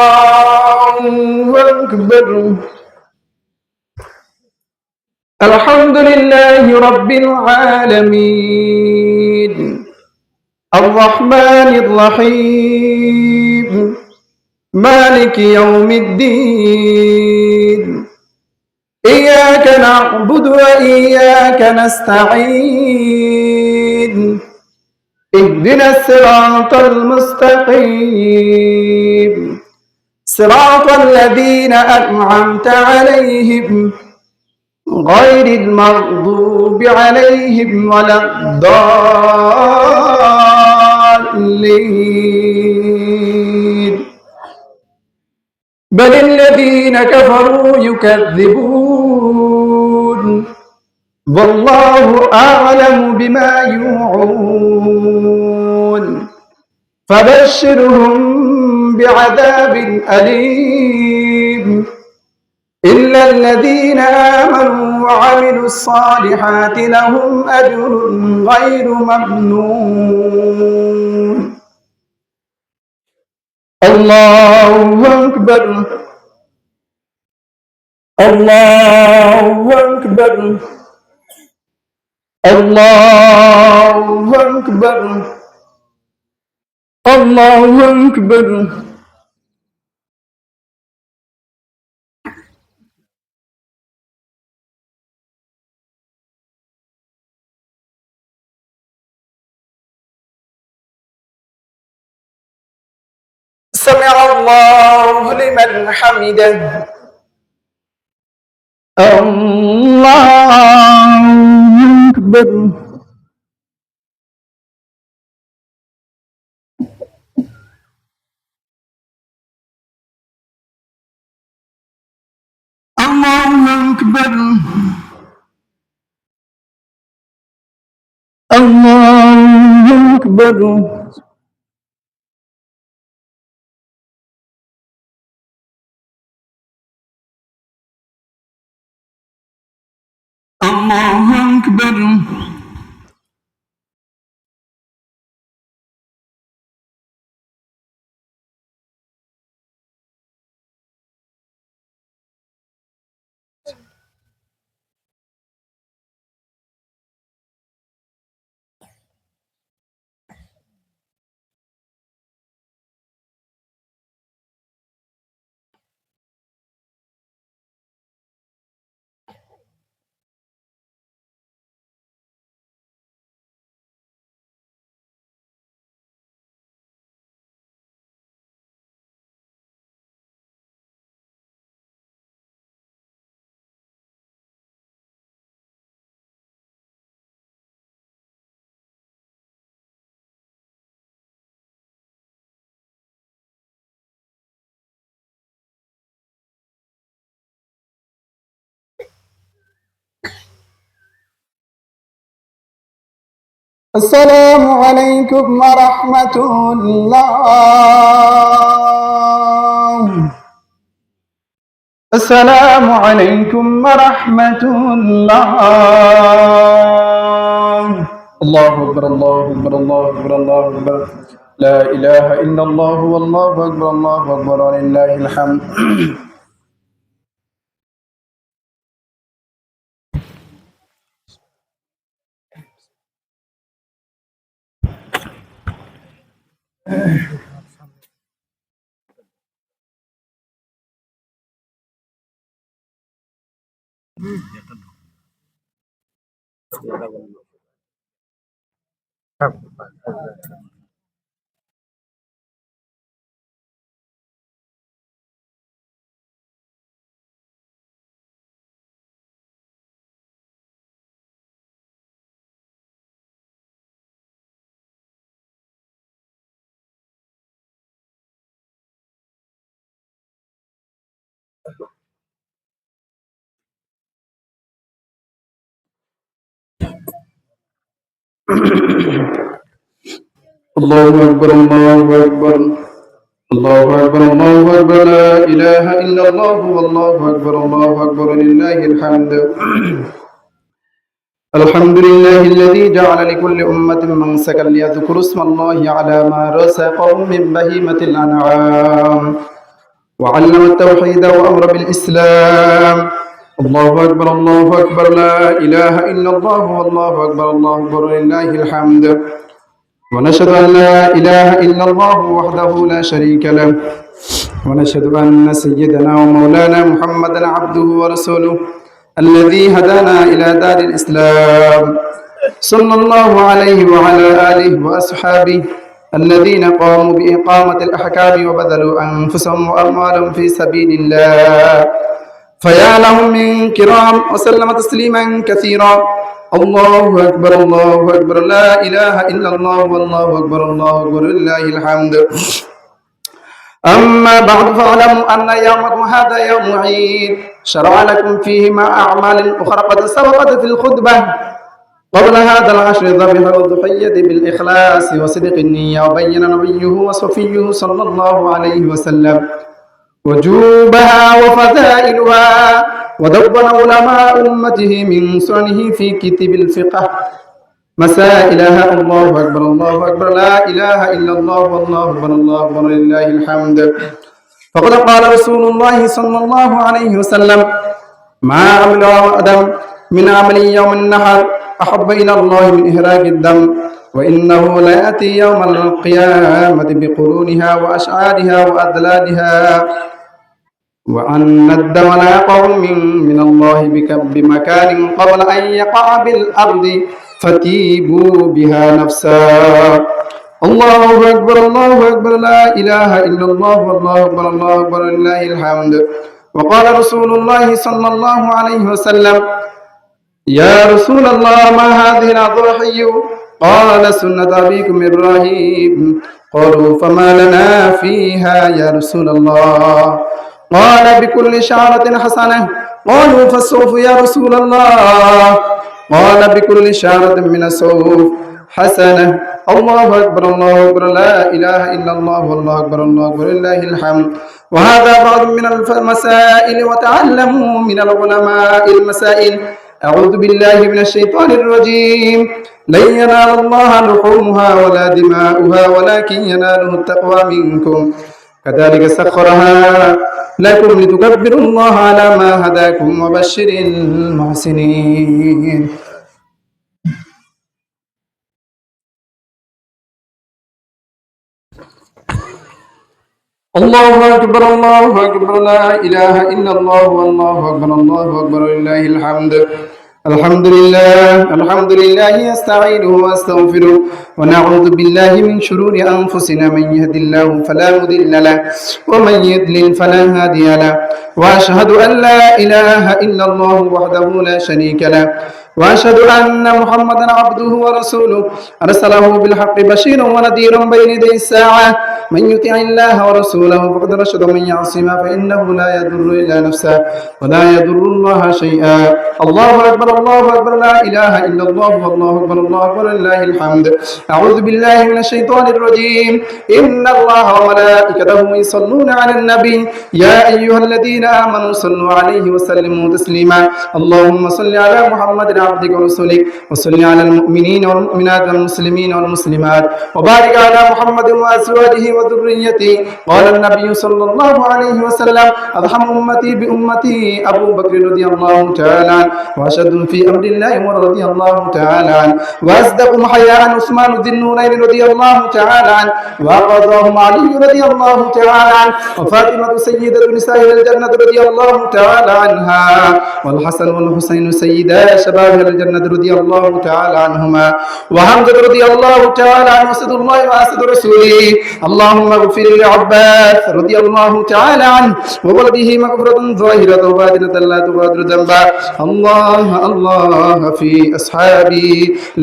الله أكبر الحمد لله رب العالمين الرحمن الرحيم مالك يوم الدين إياك نعبد وإياك نستعين اهدنا الصراط المستقيم صراط الذين أنعمت عليهم غير المغضوب عليهم ولا الضالين بل الذين كفروا يكذبون والله أعلم بما يوعون فبشرهم بعذاب أليم إلا الذين آمنوا وعملوا الصالحات لهم أجر غير ممنون الله أكبر الله أكبر الله أكبر الله أكبر سمع الله لمن حمده الله أكبر الله أكبر الله أكبر الله أكبر السلام عليكم ورحمة الله السلام عليكم ورحمة الله الله أكبر الله أكبر الله أكبر الله أكبر لا إله إلا الله والله أكبر الله أكبر ولله الحمد الله أكبر الله أكبر الله أكبر الله أكبر لا إله إلا الله والله أكبر الله أكبر لله الحمد الحمد لله الذي جعل لكل أمة منسكا ليذكروا اسم الله على ما رزقهم من بهيمة الأنعام وعلم التوحيد وأمر بالإسلام الله أكبر لا إله إلا الله والله أكبر لله الحمد ونشهد أن لا إله إلا الله وحده لا شريك له ونشهد أن سيدنا ومولانا محمدا عبده ورسوله الذي هدانا إلى دار الإسلام صلى الله عليه وعلى آله وأصحابه الذين قاموا بإقامة الأحكام وبذلوا أنفسهم وأموالهم في سبيل الله فيا لهم من كرام وسلم تسليما كثيرا الله أكبر لا إله إلا الله والله أكبر لله الحمد أما بعد فاعلموا أن يومكم هذا يوم عيد شرع لكم فيه مع أعمال أخرى قد سبقت في الخطبة قبل هذا العشر ذبح الضحية بالإخلاص وصدق النية وبين نبيه وصفيه صلى الله عليه وسلم وجوبها وفضائلها ودون علماء أمته من سننه في كتب الفقه مسائلها الله أكبر لا إله إلا الله والله أكبر لله الحمد فقد قال رسول الله صلى الله عليه وسلم ما عمل آدم من عمل يوم النحر أحب إلى الله من إهراق الدم وإنه لا يأتي يوم القيامة بقرونها وأشعارها وأدلالها وأن الدم لا يقع من الله بمكان قبل أن يقع بالأرض فتيبوا بها نفسا الله أكبر لا إله إلا الله والله أكبر لله الحمد وقال رسول الله صلى الله عليه وسلم يا رسول الله ما هذه الأضحية قال سنة أبيكم إبراهيم قالوا فما لنا فيها يا رسول الله قال بكل شعرة حسنة قالوا فالصوف يا رسول الله قال بكل شعرة من الصوف حسنة الله أكبر لا إله إلا الله والله أكبر لله الحمد وهذا بعض من المسائل وتعلموا من العلماء المسائل أعوذ بالله من الشيطان الرجيم لن ينال الله لحومها ولا دماؤها ولكن يناله التقوى منكم كذلك سخرها لكم لتكبروا الله على ما هداكم وبشر المحسنين الله أكبر لا إله إلا الله والله أكبر لله الحمد الحمد لله أستعينه وأستغفره ونعوذ بالله من شرور أنفسنا من يهد الله فلا مضل له ومن يضلل فلا هادي له وأشهد أن لا إله إلا الله وحده لا شريك له وأشهد أن محمدا عبده ورسوله أرسله بالحق بشيرا ونذيرا بين يدي الساعة من يطع الله ورسوله فقد رشد من يعصما فإنه لا يضر إلا نفسه ولا يضر الله شيئا الله أكبر لا إله إلا الله والله أكبر لله الحمد أعوذ بالله من الشيطان الرجيم إن الله وملائكته يصلون على النبي يا أيها الذين آمنوا صلوا عليه وسلموا تسليما اللهم صل على محمد عبدك ورسولك وصل على المؤمنين والمؤمنات والمسلمين والمسلمات وبارك على محمد وأزواجه وذريته. قال النبي صلى الله عليه وسلم أرحم أمتي بأمتي أبو بكر رضي الله تعالى عنه وأشد في أمر الله عمر رضي الله تعالى عنه وأصدقهم حياء عثمان ذي النورين رضي الله تعالى عنه وأقضاهم علي رضي الله تعالى عنه وفاطمة سيدة نساء الجنة رضي الله تعالى عنها والحسن والحسين سيدا شباب الجنة رضي الله تعالى عنهما وحمزة رضي الله تعالى عنه أسد الله وأسد رسوله. اللهم اغفر لعباس رضي الله تعالى عنه وولده مغفرة ظاهرة وباطنة لا تغادر ذنبا. الله في أصحابي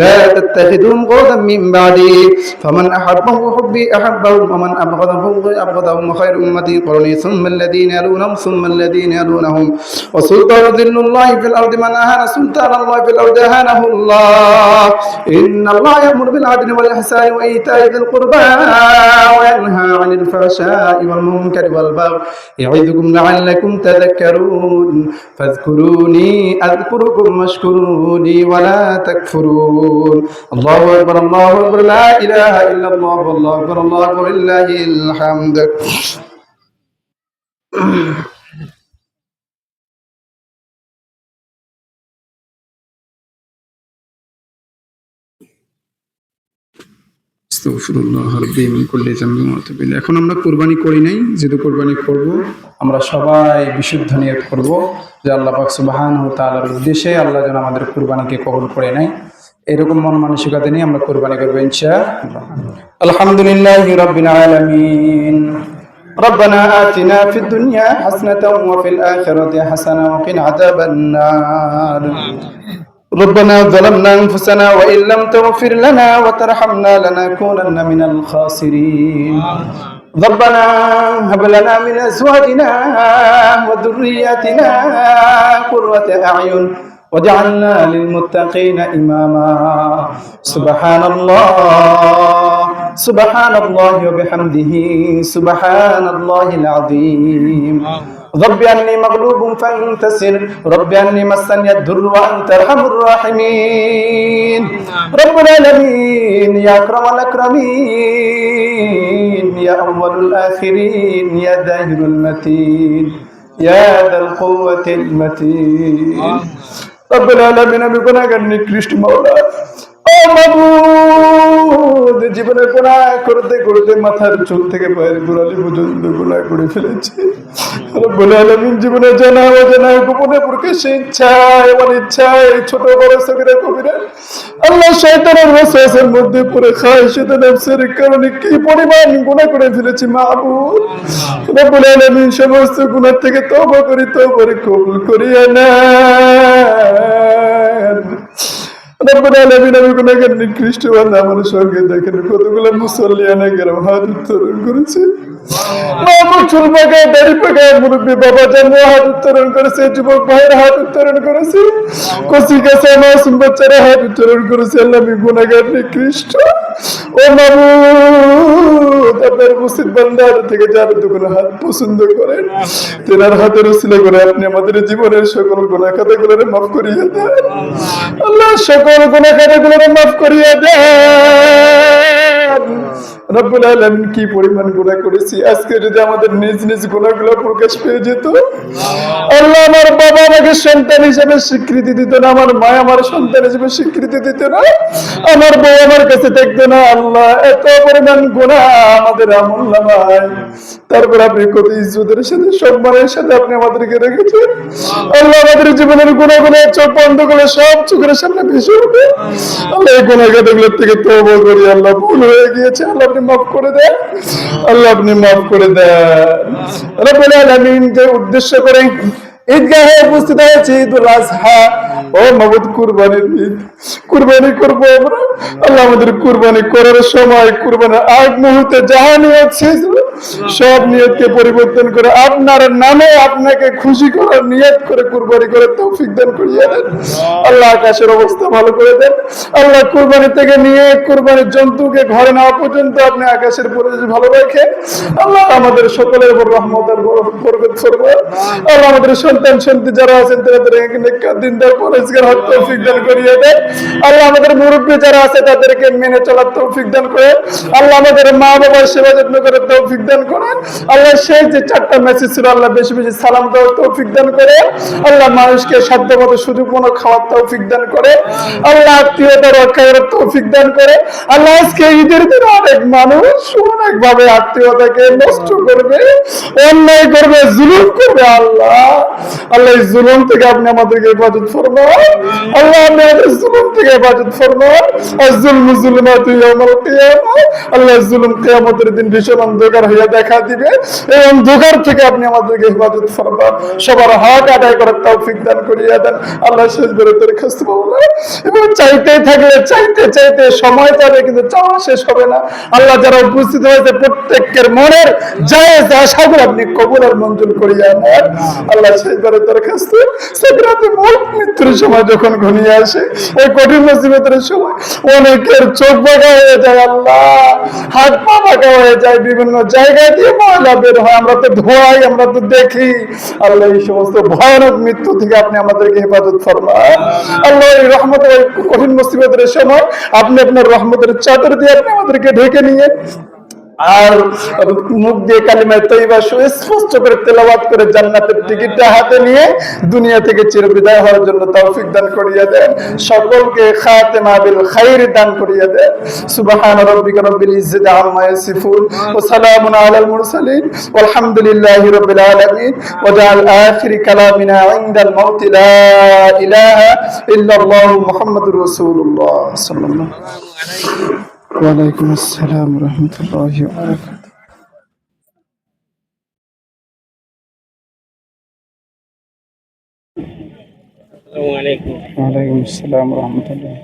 لا تتخذهم غودا من بعدي فمن أحبه حبي أحبهم ومن أبغضهم خير أمتي قرني ثم الذين يلونهم ثم الذين يلونهم وسلطان ذل الله في الأرض من أهان سلطان الله في الأرض أهانه الله. إن الله يأمر بالعدل والإحسان وإيتاء ذي القربى وينهى عن الفحشاء والمنكر والبغي يعظكم لعلكم تذكرون فاذكروني أذكركم واشكروني ولا تكفرون. الله أكبر الله أكبر لا إله إلا الله والله أكبر الله أكبر لله الحمد. এখন আমরা কোরবানি করি নাই, যেহেতু কোরবানি করব আমরা সবাই বিশুদ্ধ নিয়ত করব যে আল্লাহ পাক সুবহানাহু ওয়া তাআলার উদ্দেশ্যে আল্লাহ যেন আমাদের কোরবানিকে কবুল করে নেয়, এরকম মন মানসিকতা নিয়ে আমরা কোরবানি করব ইনশাআল্লাহ। আলহামদুলিল্লাহি রাব্বিল আলামিন। ربنا آتنا في الدنيا حسنة وفي الآخرة حسنة وقنا عذاب النار. ربنا ظلمنا أنفسنا وإن لم تغفر لنا وترحمنا لنكونن من الخاسرين. ربنا هب لنا من أزواجنا وذرياتنا قرة أعين وجعلنا للمتقين إماما. سبحان الله وبحمده سبحان الله العظيم. رب أني مغلوب فانتصر رب أني مسني الضر وأنت أرحم الراحمين. رب العالمين يا أكرم الأكرمين يا أول الآخرين يا ظاهر المتين يا ذا القوة المتين. رب العالمين আমি গুনাহগার নিকৃষ্ট মাওলা, ও মাবুদ, জীবনে গুনাহ করতে করতে মাথার চুল থেকে পায়ের গোড়ালি পর্যন্ত গুনাহ করে ফেলেছি। রব্বুল আলামিন জীবনে জানা অজানা গোপনে প্রকাশ্যে ইচ্ছায় অনিচ্ছায় ছোট বড় সগীরা কবিরা আল্লাহ শয়তানের ওয়াসওয়াসার মধ্যে পড়ে খায়শাত নফসের কারণে কি পরিমাণ গুনাহ করে ফেলেছি মাবুদ। রব্বুল আলামিন সমস্ত গুনাহ থেকে তওবা কবুল করিয়া নেন। রব্বুল আলামিন আমি গুনাহগার নিকৃষ্ট বান্দা, আমার সঙ্গে দেখেন কতগুলো মুসল্লিয়ানা কেরাম হাত উত্তোলন করেছে, চুল পাকায় দাড়ি পাকায় মুরব্বী বাবা জানরা হাত উত্তোলন করেছে, যুবক ভাইয়ের হাত উত্তোলন করেছে, কচি কাঁচা মাসুম বাচ্চারা হাত উত্তোলন করেছে। আল্লাহ আমি গুনাহগার নিকৃষ্ট, ও মাবুদ আপনার মুসিদ বান্দার থেকে যার দুগুলো হাত পছন্দ করেন তেনার হাতের উসিলা করে আপনি আমাদের জীবনের সকল গুনাহ খাতাগুলো মাফ করিয়ে দেন। আল্লাহ সকল গুনাহ খাতাগুলো মাফ করিয়ে দেন। রব্বুল আলামিন কি পরিমাণ গুনাহ করেছি, আজকে যদি আমাদের নিজ নিজ গুনাহগুলো প্রকাশ পেয়ে যেত, আল্লাহ আমার বাবা আমাকে সন্তান হিসেবে স্বীকৃতি দিত না, আমার মা আমার সন্তান হিসেবে স্বীকৃতি দিত না, আমার বউ আমার কাছে দেখতো না। আল্লাহ এত পরিমাণ গুনাহ আমাদের আমলনামায়, তারপর আপনি কত ইজ্জতের সাথে সম্মানের সাথে আপনি আমাদেরকে রেখেছেন। আল্লাহ আমাদের জীবনের গুনাহগুলো চোখ বন্ধ করে সব চোখের সামনে ভেসে উঠবে। আল্লাহ এই গুনাহগুলোর থেকে তওবা করি, আল্লাহ ভুল হয়ে গিয়েছে, আল্লাহ আপনি মাফ করে দেন, আল্লাহ আপনি মাফ করে দেন। রব্বুল আলামিন যে উদ্দেশ্য করে ঈদগাহে উপস্থিত হয়েছে ঈদুল আজহা, ও মাবুদ কুরবানির ঈদ, কুরবানি করব আমরা। আল্লাহ আমাদের কুরবানি করার সময় কুরবানির আগ মুহূর্তে জাহানি হচ্ছে সব নিয়তকে পরিবর্তন করে আপনার নামে আপনাকে খুশি করার নিয়ত করে কুরবানি করে তৌফিক দান করিয়ে দেন। আল্লাহ আকাশের অবস্থা ভালো করে দেন। আল্লাহ কুরবানি থেকে নিয়ে কুরবানির জন্তুকে ঘরে নেওয়া পর্যন্ত আপনি আকাশের পরিবেশ ভালো রাখেন। আল্লাহ আমাদের সকলের উপর রহমত আর বরকত ফরমান। আল্লাহ আমাদের সন্তান সন্ততি যারা আছেন তাদের দিনদার পরিষ্কার হওয়ার তৌফিক দান করিয়ে দেন। আল্লাহ আমাদের মুরব্বী যারা আছে তাদেরকে মেনে চলার তৌফিক দান করেন। আল্লাহ আমাদের মা বাবার সেবা যত্ন করার তৌফিক দান করেন। আল্লাহ সেই যে 4টা মেসেজ ছিল আল্লাহ বেশি বেশি সালাম দেওয়ার তৌফিক দান করে। আল্লাহ মানুষকে সাধ্যমতো সুযোগ মতো খাওয়ার তৌফিক দান করে। আল্লাহ আত্মীয়তা রক্ষা করার তৌফিক দান করে। আল্লাহ আজকে ঈদের দিন অনেক মানুষ অনেক ভাবে আত্মীয়তাকে নষ্ট করবে, অন্যায় করবে, জুলুম করবে। আল্লাহ আল্লাহ এই জুলুম থেকে আপনি আমাদেরকে হেফাজত ফরমান। আল্লাহ আপনি আমাদের জুলুম থেকে হেফাজত ফরমান। আর জুলম জুলমাতু ইয়াউমাল কিয়ামা, আল্লাহ জুলুম কিয়ামতের দিন ভীষণ অন্ধকার হইয়া দেখা দিবে। এই অন্ধকার থেকে আপনি আমাদেরকে হেফাজত ফরমান। সবার হক আদায় করার তৌফিক দান করিয়া দেন। আল্লাহ শেষ করে দরখাস্ত মাওলা, এবং চাইতে থাকলে চাইতে চাইতে সময় যাবে কিন্তু চাওয়া শেষ হবে না। আল্লাহ যারা উপস্থিত হয়েছে প্রত্যেকের মনের জায়েজ আশাগুলো আপনি কবুল আর মঞ্জুর করিয়া নেন। আল্লাহ শেষ করে দরখাস্ত, সাকরাতে মউত মৃত্যুর সময় যখন ঘনিয়ে আসে, ওই কঠিন মুসিবতের সময় অনেকের চোখ বাঁকা হয়ে যায়, আল্লাহ হাত পা বাঁকা হয়ে যায়, বিভিন্ন জায়গায় দিয়ে ময়লা বের হয়, আমরা তো ধোয়াই, আমরা তো দেখি। আল্লাহ এই সমস্ত ভয়ানক মৃত্যু থেকে আপনি আমাদেরকে হেফাজত ফরমান। আল্লাহ এই রহমত, ওই কঠিন মুসিবতের সময় আপনি আপনার রহমতের চাদর দিয়ে আপনি আমাদেরকে ঢেকে নিয়ে আর মুখ দিয়ে কালিমায়ে তয়্যিবা সুস্পষ্ট করে তেলাওয়াত করে জান্নাতের টিকিটটা হাতে নিয়ে দুনিয়া থেকে চিরবিদায় হওয়ার জন্য তৌফিক দান করিয়ে দেন। সকলকে খাতেমা বিল খাইর দান করিয়ে দেন। সুবহান রাব্বিকা রাব্বিল ইজ্জাতি আম্মা ইয়াসিফুন ওয়া সালামুন আলাল মুরসালিন ওয়ালহামদুলিল্লাহি রাব্বিল আলামিন। ওয়া জাআল আখিরি কালামিনা ইনদাল মাউত লা ইলাহা ইল্লাল্লাহু মুহাম্মাদুর রাসূলুল্লাহ সাল্লাল্লাহু আলাইহি। ওয়ালাইকুম আসসালাম ওয়া রাহমাতুল্লাহি ওয়া বারাকাতুহু। আসসালামু আলাইকুম। ওয়ালাইকুম আসসালাম ওয়া রাহমাতুল্লাহ।